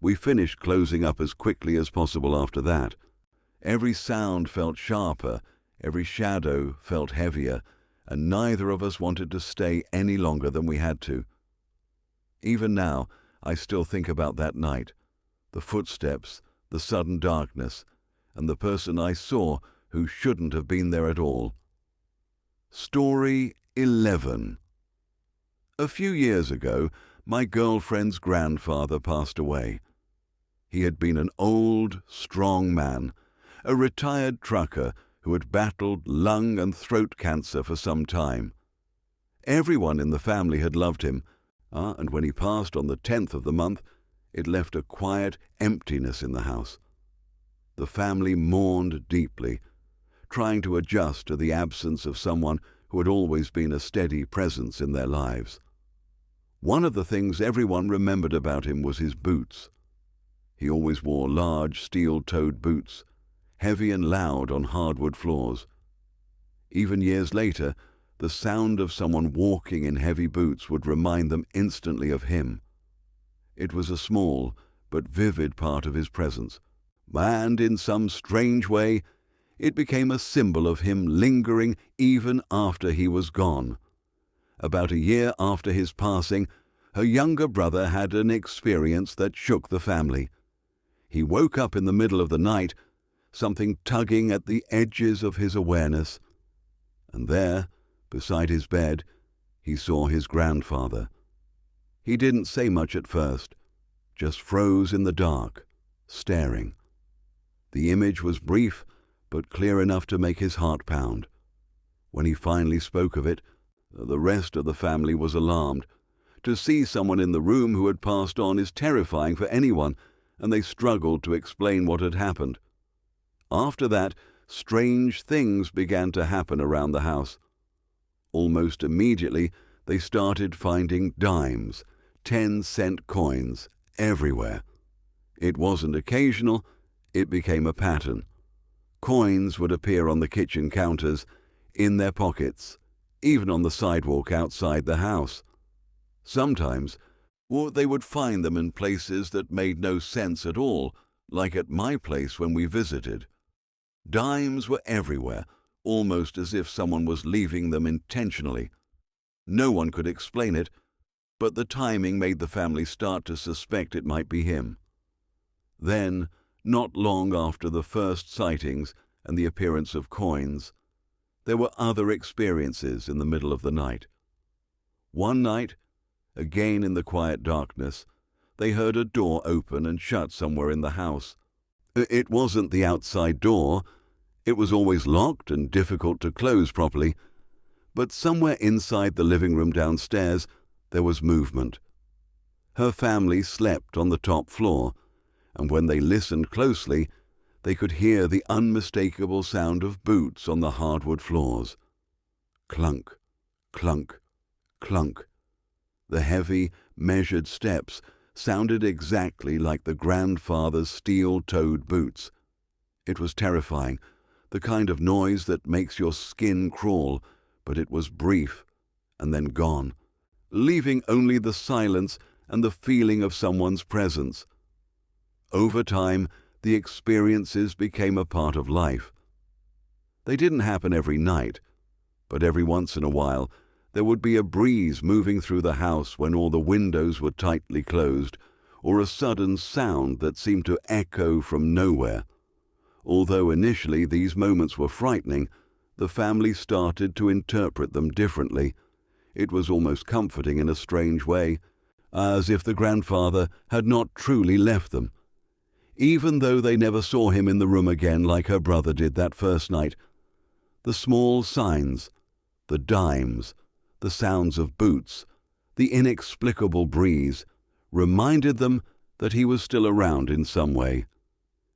We finished closing up as quickly as possible after that. Every sound felt sharper, every shadow felt heavier, and neither of us wanted to stay any longer than we had to. Even now, I still think about that night, the footsteps, the sudden darkness, and the person I saw who shouldn't have been there at all. Story 11. A few years ago, my girlfriend's grandfather passed away. He had been an old, strong man, a retired trucker who had battled lung and throat cancer for some time. Everyone in the family had loved him, and when he passed on the 10th of the month, It left a quiet emptiness in the house. The family mourned deeply, trying to adjust to the absence of someone who had always been a steady presence in their lives. One of the things everyone remembered about him was his boots. He always wore large steel-toed boots, heavy and loud on hardwood floors. Even years later, the sound of someone walking in heavy boots would remind them instantly of him. It was a small but vivid part of his presence, and in some strange way, it became a symbol of him lingering even after he was gone. About a year after his passing, her younger brother had an experience that shook the family. He woke up in the middle of the night, something tugging at the edges of his awareness, and there, beside his bed, he saw his grandfather. He didn't say much at first, just froze in the dark, staring. The image was brief, but clear enough to make his heart pound. When he finally spoke of it, the rest of the family was alarmed. To see someone in the room who had passed on is terrifying for anyone, and they struggled to explain what had happened. After that, strange things began to happen around the house. Almost immediately, they started finding dimes, 10-cent coins, everywhere. It wasn't occasional, it became a pattern. Coins would appear on the kitchen counters, in their pockets, even on the sidewalk outside the house. Sometimes, they would find them in places that made no sense at all, like at my place when we visited. Dimes were everywhere, almost as if someone was leaving them intentionally. No one could explain it, but the timing made the family start to suspect it might be him. Then, not long after the first sightings and the appearance of coins, there were other experiences in the middle of the night. One night, again in the quiet darkness, they heard a door open and shut somewhere in the house. It wasn't the outside door. It was always locked and difficult to close properly. But somewhere inside the living room downstairs, there was movement. Her family slept on the top floor, and when they listened closely, they could hear the unmistakable sound of boots on the hardwood floors. Clunk, clunk, clunk. The heavy, measured steps sounded exactly like the grandfather's steel-toed boots. It was terrifying, the kind of noise that makes your skin crawl, but it was brief and then gone, leaving only the silence and the feeling of someone's presence. Over time, the experiences became a part of life. They didn't happen every night, but every once in a while, there would be a breeze moving through the house when all the windows were tightly closed, or a sudden sound that seemed to echo from nowhere. Although initially these moments were frightening, the family started to interpret them differently. It was almost comforting in a strange way, as if the grandfather had not truly left them. Even though they never saw him in the room again like her brother did that first night, the small signs, the dimes, the sounds of boots, the inexplicable breeze, reminded them that he was still around in some way.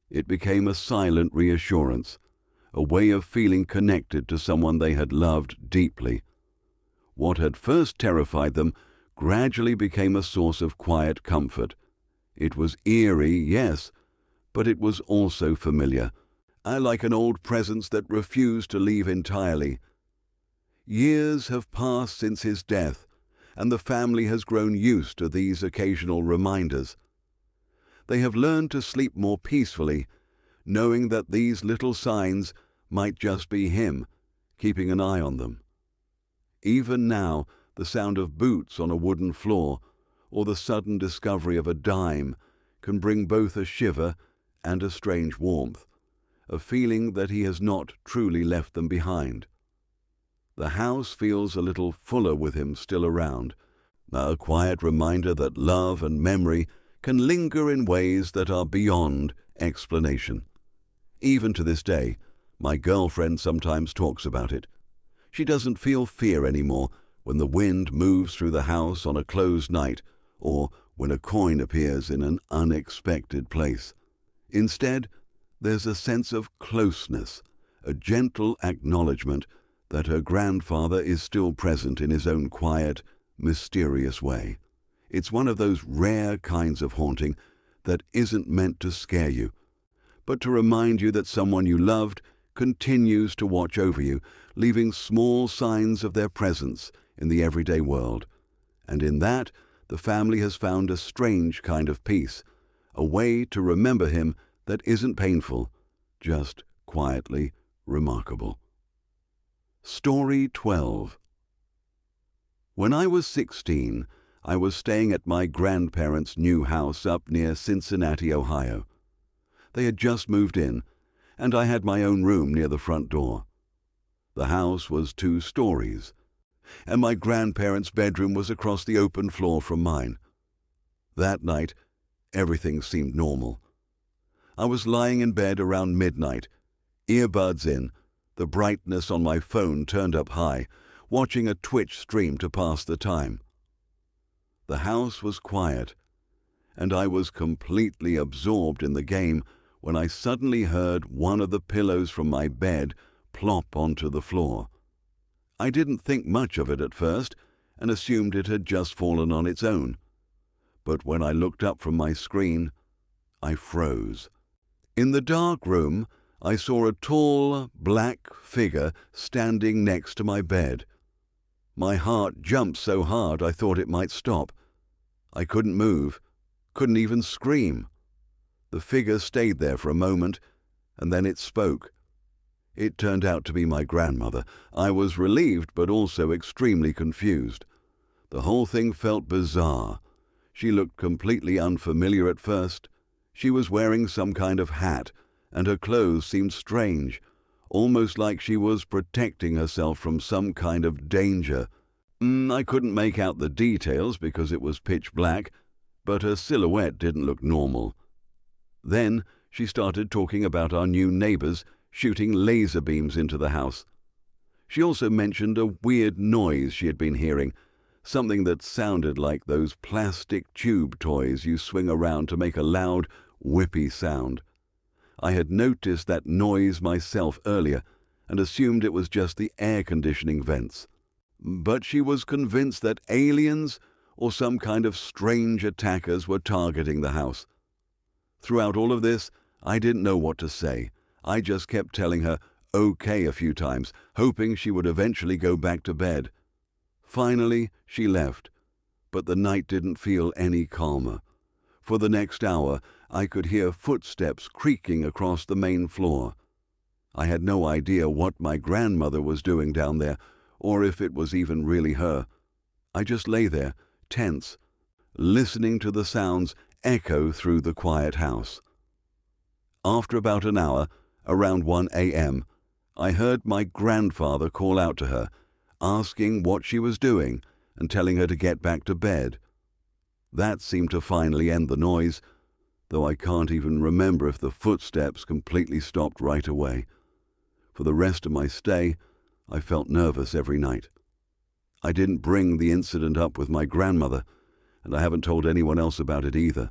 It became a silent reassurance, a way of feeling connected to someone they had loved deeply. What had first terrified them gradually became a source of quiet comfort. It was eerie, yes, but it was also familiar, like an old presence that refused to leave entirely. Years have passed since his death, and the family has grown used to these occasional reminders. They have learned to sleep more peacefully, knowing that these little signs might just be him, keeping an eye on them. Even now, the sound of boots on a wooden floor, or the sudden discovery of a dime, can bring both a shiver and a strange warmth, a feeling that he has not truly left them behind. The house feels a little fuller with him still around, a quiet reminder that love and memory can linger in ways that are beyond explanation. Even to this day, my girlfriend sometimes talks about it. She doesn't feel fear anymore when the wind moves through the house on a closed night, or when a coin appears in an unexpected place. Instead, there's a sense of closeness, a gentle acknowledgement that her grandfather is still present in his own quiet, mysterious way. It's one of those rare kinds of haunting that isn't meant to scare you, but to remind you that someone you loved continues to watch over you, leaving small signs of their presence in the everyday world. And in that, the family has found a strange kind of peace, a way to remember him that isn't painful, just quietly remarkable. Story 12. When I was 16, I was staying at my grandparents' new house up near Cincinnati, Ohio. They had just moved in, and I had my own room near the front door. The house was 2 stories, and my grandparents' bedroom was across the open floor from mine. That night, everything seemed normal. I was lying in bed around midnight, earbuds in, the brightness on my phone turned up high, watching a Twitch stream to pass the time. The house was quiet, and I was completely absorbed in the game when I suddenly heard one of the pillows from my bed plop onto the floor. I didn't think much of it at first and assumed it had just fallen on its own. But when I looked up from my screen, I froze. In the dark room, I saw a tall, black figure standing next to my bed. My heart jumped so hard I thought it might stop. I couldn't move, couldn't even scream. The figure stayed there for a moment, and then it spoke. It turned out to be my grandmother. I was relieved but also extremely confused. The whole thing felt bizarre. She looked completely unfamiliar at first. She was wearing some kind of hat, and her clothes seemed strange, almost like she was protecting herself from some kind of danger. I couldn't make out the details because it was pitch black, but her silhouette didn't look normal. Then she started talking about our new neighbors shooting laser beams into the house. She also mentioned a weird noise she had been hearing, something that sounded like those plastic tube toys you swing around to make a loud, whippy sound. I had noticed that noise myself earlier and assumed it was just the air conditioning vents. But she was convinced that aliens or some kind of strange attackers were targeting the house. Throughout all of this, I didn't know what to say. I just kept telling her okay a few times, hoping she would eventually go back to bed. Finally, she left, but the night didn't feel any calmer. For the next hour, I could hear footsteps creaking across the main floor. I had no idea what my grandmother was doing down there, or if it was even really her. I just lay there, tense, listening to the sounds echo through the quiet house. After about an hour, around 1 a.m., I heard my grandfather call out to her, asking what she was doing and telling her to get back to bed. That seemed to finally end the noise, though I can't even remember if the footsteps completely stopped right away. For the rest of my stay, I felt nervous every night. I didn't bring the incident up with my grandmother, and I haven't told anyone else about it either.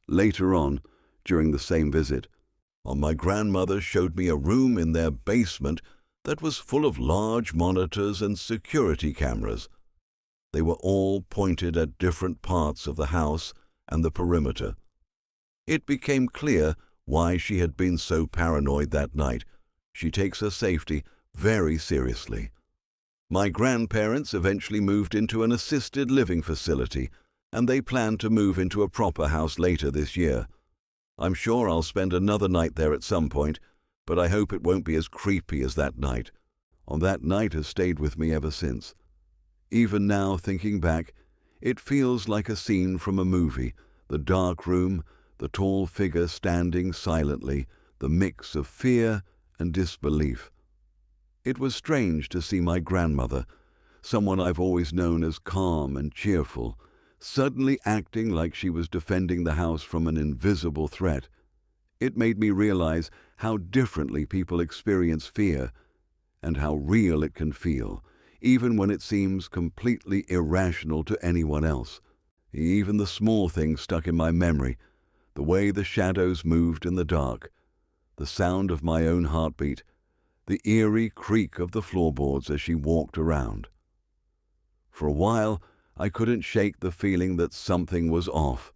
Later on, during the same visit, my grandmother showed me a room in their basement that was full of large monitors and security cameras. They were all pointed at different parts of the house and the perimeter. It became clear why she had been so paranoid that night. She takes her safety very seriously. My grandparents eventually moved into an assisted living facility, and they plan to move into a proper house later this year. I'm sure I'll spend another night there at some point, but I hope it won't be as creepy as that night. That night has stayed with me ever since. Even now, thinking back, it feels like a scene from a movie. The dark room, the tall figure standing silently, the mix of fear and disbelief. It was strange to see my grandmother, someone I've always known as calm and cheerful, suddenly acting like she was defending the house from an invisible threat. It made me realize how differently people experience fear and how real it can feel, even when it seems completely irrational to anyone else. Even the small things stuck in my memory, the way the shadows moved in the dark, the sound of my own heartbeat, the eerie creak of the floorboards as she walked around. For a while, I couldn't shake the feeling that something was off,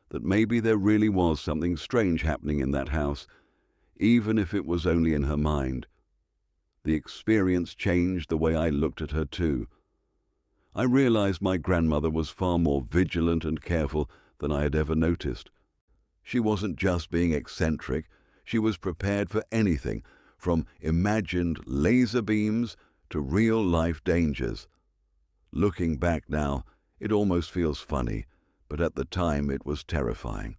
that maybe there really was something strange happening in that house, even if it was only in her mind. The experience changed the way I looked at her too. I realized my grandmother was far more vigilant and careful than I had ever noticed. She wasn't just being eccentric, she was prepared for anything, from imagined laser beams to real-life dangers. Looking back now, it almost feels funny, but at the time it was terrifying.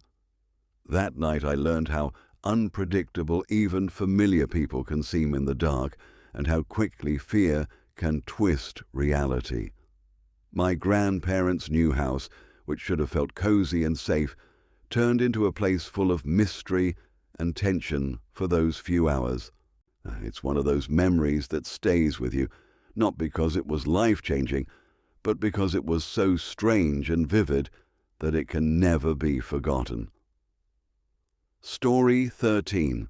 That night I learned how unpredictable even familiar people can seem in the dark, and how quickly fear can twist reality. My grandparents' new house, which should have felt cozy and safe, turned into a place full of mystery and tension for those few hours. It's one of those memories that stays with you, not because it was life-changing, but because it was so strange and vivid that it can never be forgotten. Story 13.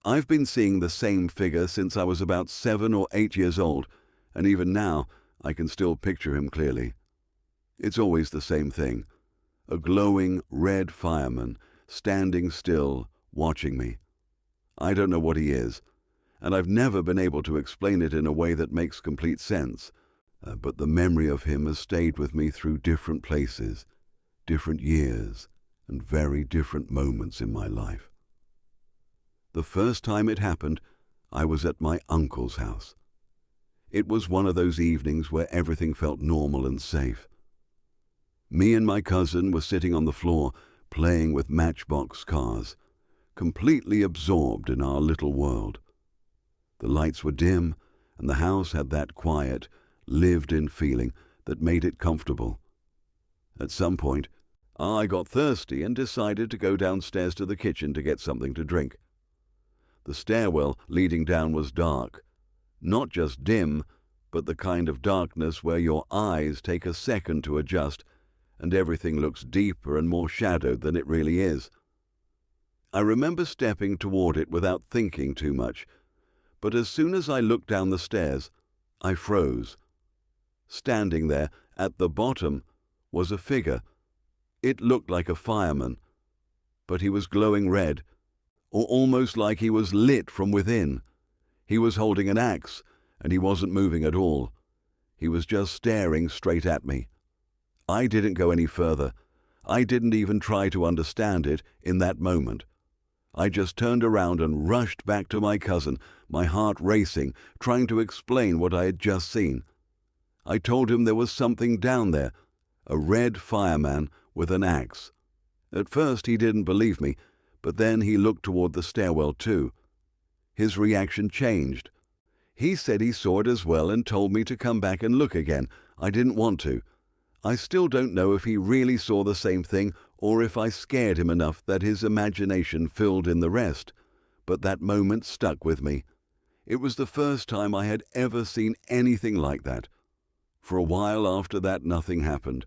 I've been seeing the same figure since I was about 7 or 8 years old, and even now I can still picture him clearly. It's always the same thing. A glowing red fireman standing still, watching me. I don't know what he is, and I've never been able to explain it in a way that makes complete sense, but the memory of him has stayed with me through different places, different years, and very different moments in my life. The first time it happened, I was at my uncle's house. It was one of those evenings where everything felt normal and safe. Me and my cousin were sitting on the floor playing with matchbox cars, completely absorbed in our little world. The lights were dim, and the house had that quiet, lived-in feeling that made it comfortable. At some point, I got thirsty and decided to go downstairs to the kitchen to get something to drink. The stairwell leading down was dark, not just dim, but the kind of darkness where your eyes take a second to adjust and everything looks deeper and more shadowed than it really is. I remember stepping toward it without thinking too much, but as soon as I looked down the stairs, I froze. Standing there, at the bottom, was a figure. It looked like a fireman, but he was glowing red, or almost like he was lit from within. He was holding an axe, and he wasn't moving at all. He was just staring straight at me. I didn't go any further. I didn't even try to understand it in that moment. I just turned around and rushed back to my cousin, my heart racing, trying to explain what I had just seen. I told him there was something down there, a red fireman with an axe. At first he didn't believe me, but then he looked toward the stairwell too. His reaction changed. He said he saw it as well and told me to come back and look again. I didn't want to. I still don't know if he really saw the same thing or if I scared him enough that his imagination filled in the rest, but that moment stuck with me. It was the first time I had ever seen anything like that. For a while after that, nothing happened.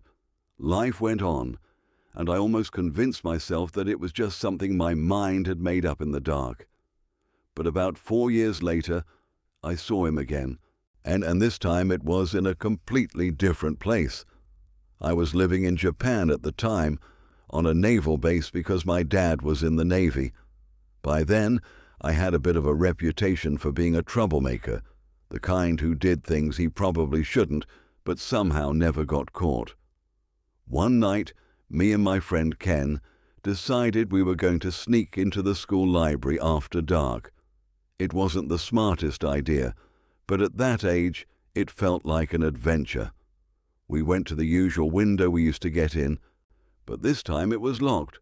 Life went on, and I almost convinced myself that it was just something my mind had made up in the dark. But about 4 years later, I saw him again, and this time it was in a completely different place. I was living in Japan at the time, on a naval base because my dad was in the Navy. By then, I had a bit of a reputation for being a troublemaker, the kind who did things he probably shouldn't, but somehow never got caught. One night, me and my friend Ken decided we were going to sneak into the school library after dark. It wasn't the smartest idea, but at that age, it felt like an adventure. We went to the usual window we used to get in, but this time it was locked.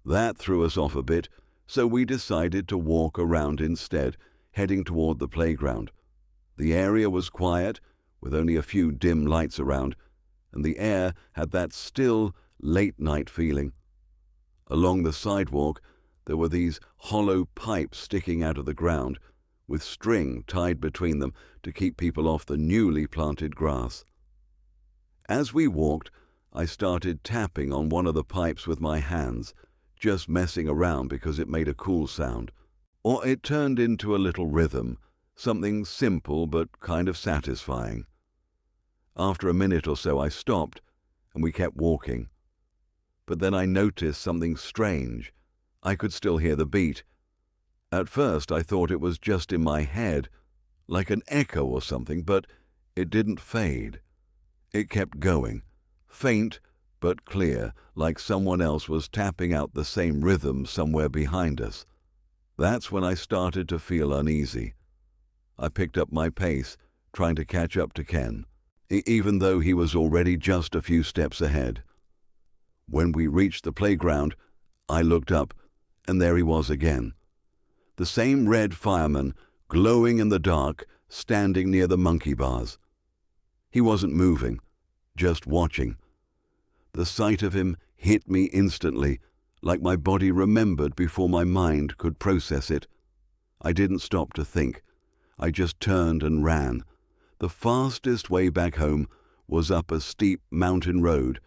That threw us off a bit, so we decided to walk around instead, heading toward the playground. The area was quiet, with only a few dim lights around, and the air had that still, late-night feeling. Along the sidewalk, there were these hollow pipes sticking out of the ground, with string tied between them to keep people off the newly planted grass. As we walked, I started tapping on one of the pipes with my hands, just messing around because it made a cool sound. Or it turned into a little rhythm, something simple but kind of satisfying. After a minute or so I stopped, and we kept walking. But then I noticed something strange. I could still hear the beat. At first I thought it was just in my head, like an echo or something, but it didn't fade. It kept going, faint but clear, like someone else was tapping out the same rhythm somewhere behind us. That's when I started to feel uneasy. I picked up my pace, trying to catch up to Ken, even though he was already just a few steps ahead. When we reached the playground, I looked up, and there he was again. The same red fireman, glowing in the dark, standing near the monkey bars. He wasn't moving, just watching. The sight of him hit me instantly, like my body remembered before my mind could process it. I didn't stop to think. I just turned and ran. The fastest way back home was up a steep mountain road,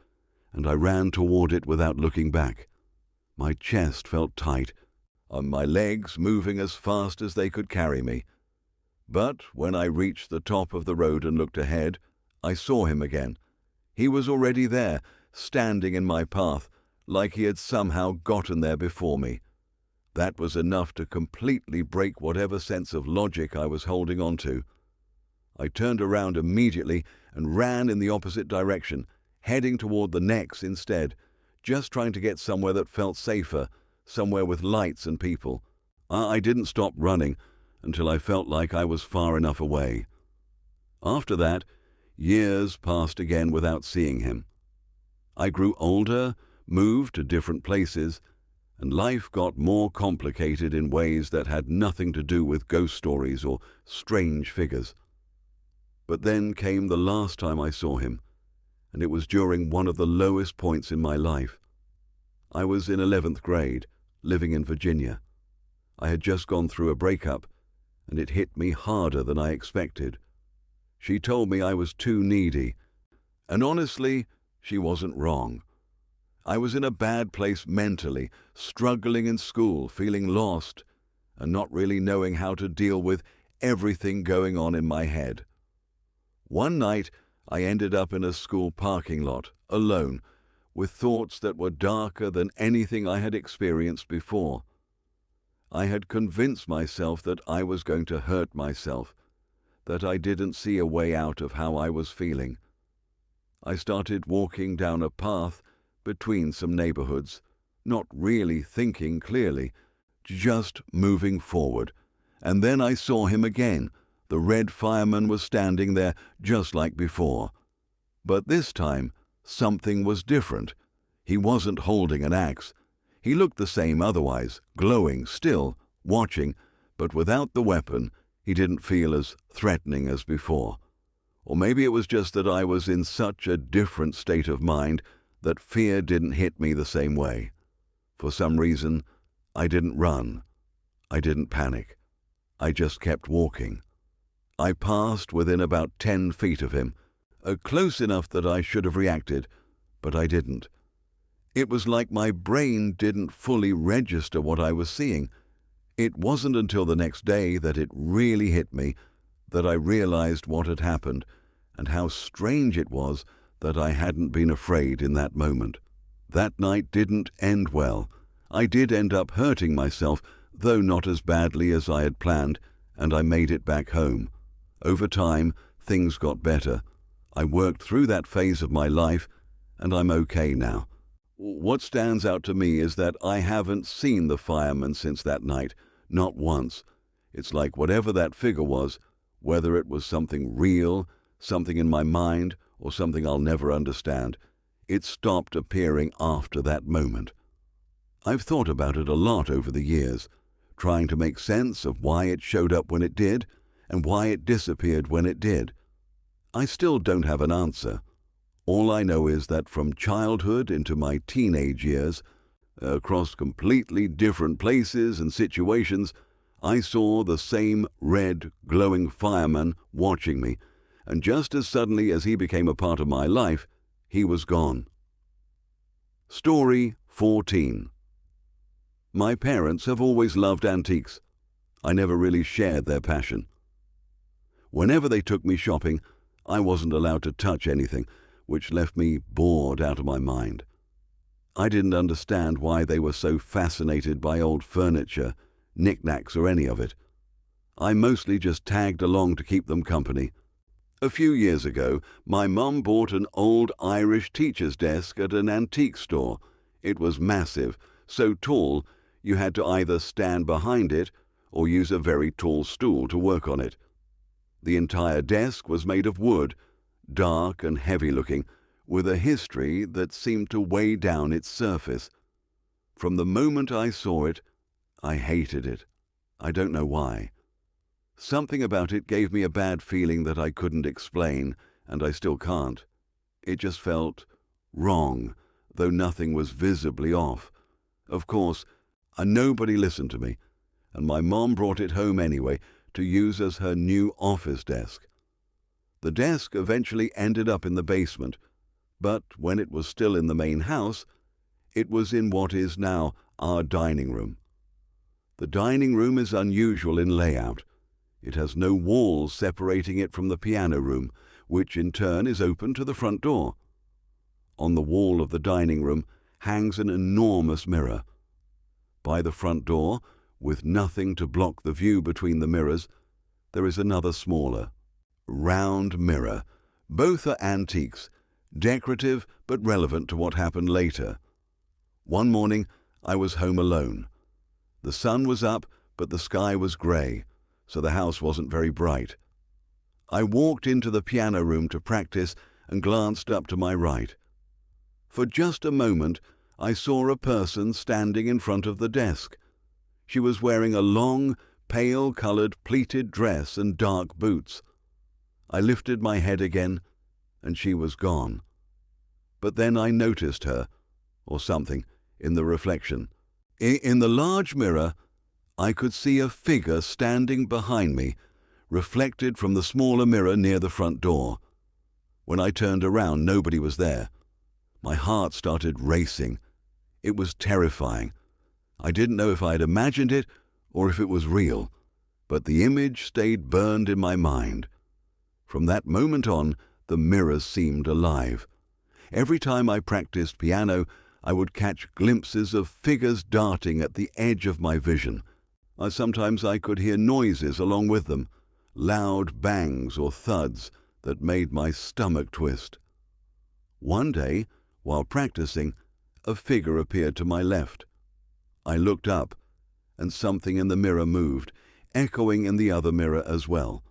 and I ran toward it without looking back. My chest felt tight, and my legs moving as fast as they could carry me. But when I reached the top of the road and looked ahead, I saw him again. He was already there, standing in my path, like he had somehow gotten there before me. That was enough to completely break whatever sense of logic I was holding on to. I turned around immediately and ran in the opposite direction, heading toward the necks instead, just trying to get somewhere that felt safer, somewhere with lights and people. I didn't stop running until I felt like I was far enough away. After that, years passed again without seeing him. I grew older, moved to different places, and life got more complicated in ways that had nothing to do with ghost stories or strange figures. But then came the last time I saw him, and it was during one of the lowest points in my life. I was in 11th grade, living in Virginia. I had just gone through a breakup, and it hit me harder than I expected. She told me I was too needy, and honestly, she wasn't wrong. I was in a bad place mentally, struggling in school, feeling lost, and not really knowing how to deal with everything going on in my head. One night, I ended up in a school parking lot, alone, with thoughts that were darker than anything I had experienced before. I had convinced myself that I was going to hurt myself, that I didn't see a way out of how I was feeling. I started walking down a path between some neighborhoods, not really thinking clearly, just moving forward. And then I saw him again. The red fireman was standing there just like before. But this time, something was different. He wasn't holding an axe. He looked the same otherwise, glowing, still, watching, but without the weapon, he didn't feel as threatening as before. Or maybe it was just that I was in such a different state of mind that fear didn't hit me the same way. For some reason, I didn't run. I didn't panic. I just kept walking. I passed within about 10 feet of him, close enough that I should have reacted, but I didn't. It was like my brain didn't fully register what I was seeing. It wasn't until the next day that it really hit me, that I realized what had happened and how strange it was that I hadn't been afraid in that moment. That night didn't end well. I did end up hurting myself, though not as badly as I had planned, and I made it back home. Over time, things got better. I worked through that phase of my life, and I'm okay now. What stands out to me is that I haven't seen the fireman since that night, not once. It's like whatever that figure was, whether it was something real, something in my mind, or something I'll never understand, it stopped appearing after that moment. I've thought about it a lot over the years, trying to make sense of why it showed up when it did, and why it disappeared when it did. I still don't have an answer. All I know is that from childhood into my teenage years, across completely different places and situations, I saw the same red, glowing fireman watching me, and just as suddenly as he became a part of my life, he was gone. Story 14. My parents have always loved antiques. I never really shared their passion. Whenever they took me shopping, I wasn't allowed to touch anything, which left me bored out of my mind. I didn't understand why they were so fascinated by old furniture, knickknacks, or any of it. I mostly just tagged along to keep them company. A few years ago, my mum bought an old Irish teacher's desk at an antique store. It was massive, so tall you had to either stand behind it or use a very tall stool to work on it. The entire desk was made of wood, dark and heavy-looking, with a history that seemed to weigh down its surface. From the moment I saw it, I hated it. I don't know why. Something about it gave me a bad feeling that I couldn't explain, and I still can't. It just felt wrong, though nothing was visibly off. Of course, nobody listened to me, and my mom brought it home anyway to use as her new office desk. The desk eventually ended up in the basement, but when it was still in the main house, it was in what is now our dining room. The dining room is unusual in layout. It has no walls separating it from the piano room, which in turn is open to the front door. On the wall of the dining room hangs an enormous mirror. By the front door, with nothing to block the view between the mirrors, there is another smaller, round mirror. Both are antiques, decorative but relevant to what happened later. One morning, I was home alone. The sun was up, but the sky was grey, so the house wasn't very bright. I walked into the piano room to practice and glanced up to my right. For just a moment, I saw a person standing in front of the desk. She was wearing a long, pale-coloured pleated dress and dark boots. I lifted my head again, and she was gone. But then I noticed her, or something, in the reflection. In the large mirror, I could see a figure standing behind me, reflected from the smaller mirror near the front door. When I turned around, nobody was there. My heart started racing. It was terrifying. I didn't know if I had imagined it or if it was real, but the image stayed burned in my mind. From that moment on, the mirrors seemed alive. Every time I practiced piano, I would catch glimpses of figures darting at the edge of my vision. Sometimes I could hear noises along with them, loud bangs or thuds that made my stomach twist. One day, while practicing, a figure appeared to my left. I looked up, and something in the mirror moved, echoing in the other mirror as well.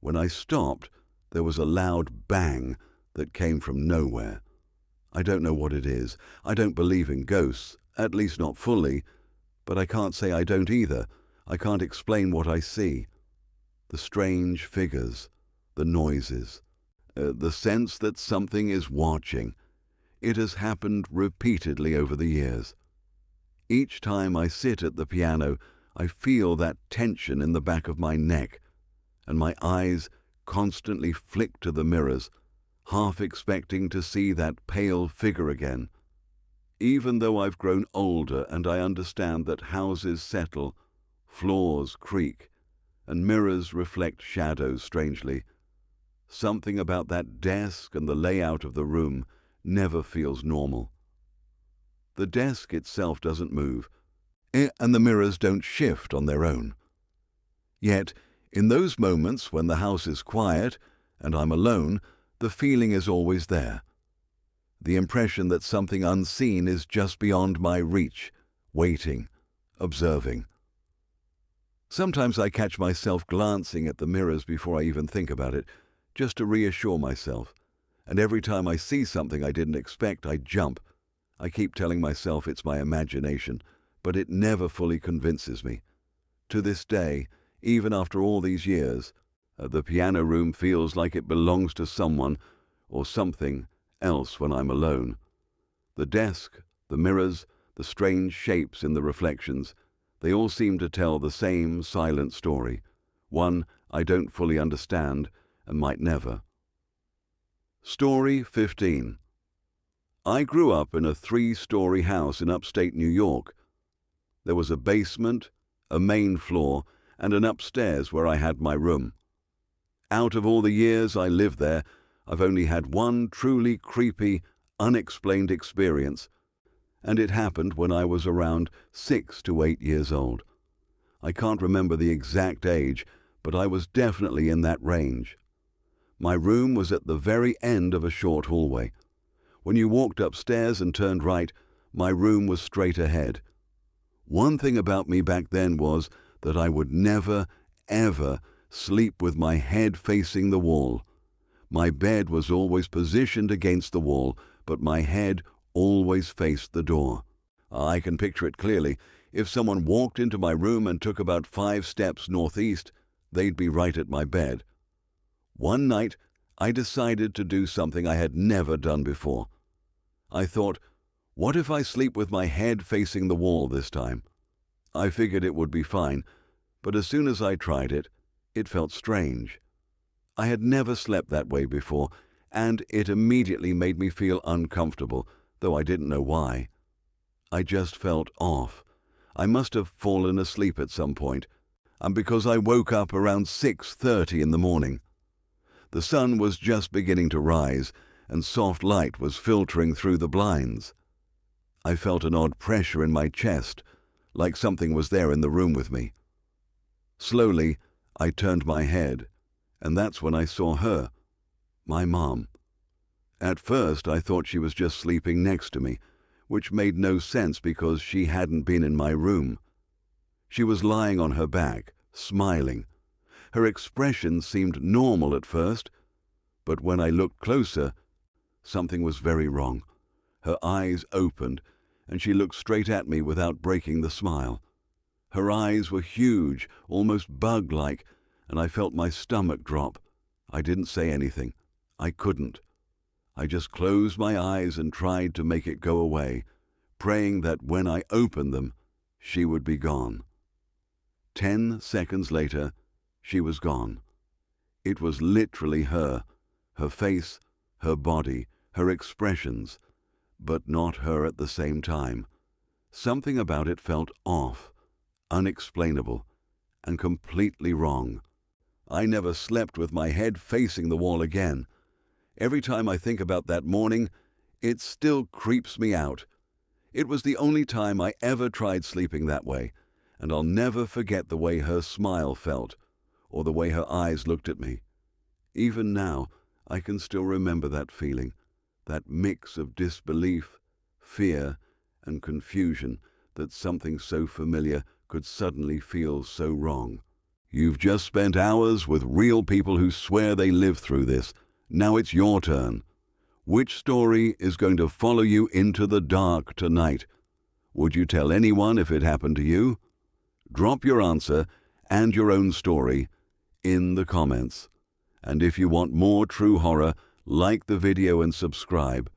When I stopped, there was a loud bang that came from nowhere. I don't know what it is. I don't believe in ghosts, at least not fully, but I can't say I don't either. I can't explain what I see. The strange figures, the noises, the sense that something is watching. It has happened repeatedly over the years. Each time I sit at the piano, I feel that tension in the back of my neck, and my eyes constantly flick to the mirrors, half expecting to see that pale figure again. Even though I've grown older and I understand that houses settle, floors creak, and mirrors reflect shadows strangely, something about that desk and the layout of the room never feels normal. The desk itself doesn't move, and the mirrors don't shift on their own. Yet, in those moments when the house is quiet and I'm alone, the feeling is always there. The impression that something unseen is just beyond my reach, waiting, observing. Sometimes I catch myself glancing at the mirrors before I even think about it, just to reassure myself. And every time I see something I didn't expect, I jump. I keep telling myself it's my imagination, but it never fully convinces me. To this day, even after all these years, the piano room feels like it belongs to someone or something else when I'm alone. The desk, the mirrors, the strange shapes in the reflections, they all seem to tell the same silent story, one I don't fully understand and might never. Story 15. I grew up in a 3-story house in upstate New York. There was a basement, a main floor, and an upstairs where I had my room. Out of all the years I lived there, I've only had one truly creepy, unexplained experience, and it happened when I was around 6 to 8 years old. I can't remember the exact age, but I was definitely in that range. My room was at the very end of a short hallway. When you walked upstairs and turned right, my room was straight ahead. One thing about me back then was that I would never, ever sleep with my head facing the wall. My bed was always positioned against the wall, but my head always faced the door. I can picture it clearly. If someone walked into my room and took about 5 steps northeast, they'd be right at my bed. One night, I decided to do something I had never done before. I thought, what if I sleep with my head facing the wall this time? I figured it would be fine, but as soon as I tried it, it felt strange. I had never slept that way before, and it immediately made me feel uncomfortable, though I didn't know why. I just felt off. I must have fallen asleep at some point, and because I woke up around 6:30 in the morning. The sun was just beginning to rise, and soft light was filtering through the blinds. I felt an odd pressure in my chest, like something was there in the room with me. Slowly, I turned my head, and that's when I saw her, my mom. At first, I thought she was just sleeping next to me, which made no sense because she hadn't been in my room. She was lying on her back, smiling. Her expression seemed normal at first, but when I looked closer, something was very wrong. Her eyes opened, and she looked straight at me without breaking the smile. Her eyes were huge, almost bug-like, and I felt my stomach drop. I didn't say anything. I couldn't. I just closed my eyes and tried to make it go away, praying that when I opened them, she would be gone. 10 seconds later, she was gone. It was literally her face, her body, her expressions, but not her at the same time. Something about it felt off, unexplainable, and completely wrong. I never slept with my head facing the wall again. Every time I think about that morning, it still creeps me out. It was the only time I ever tried sleeping that way, and I'll never forget the way her smile felt, or the way her eyes looked at me. Even now, I can still remember that feeling, that mix of disbelief, fear, and confusion that something so familiar could suddenly feel so wrong. You've just spent hours with real people who swear they lived through this. Now it's your turn. Which story is going to follow you into the dark tonight? Would you tell anyone if it happened to you? Drop your answer and your own story in the comments. And if you want more true horror, like the video and subscribe.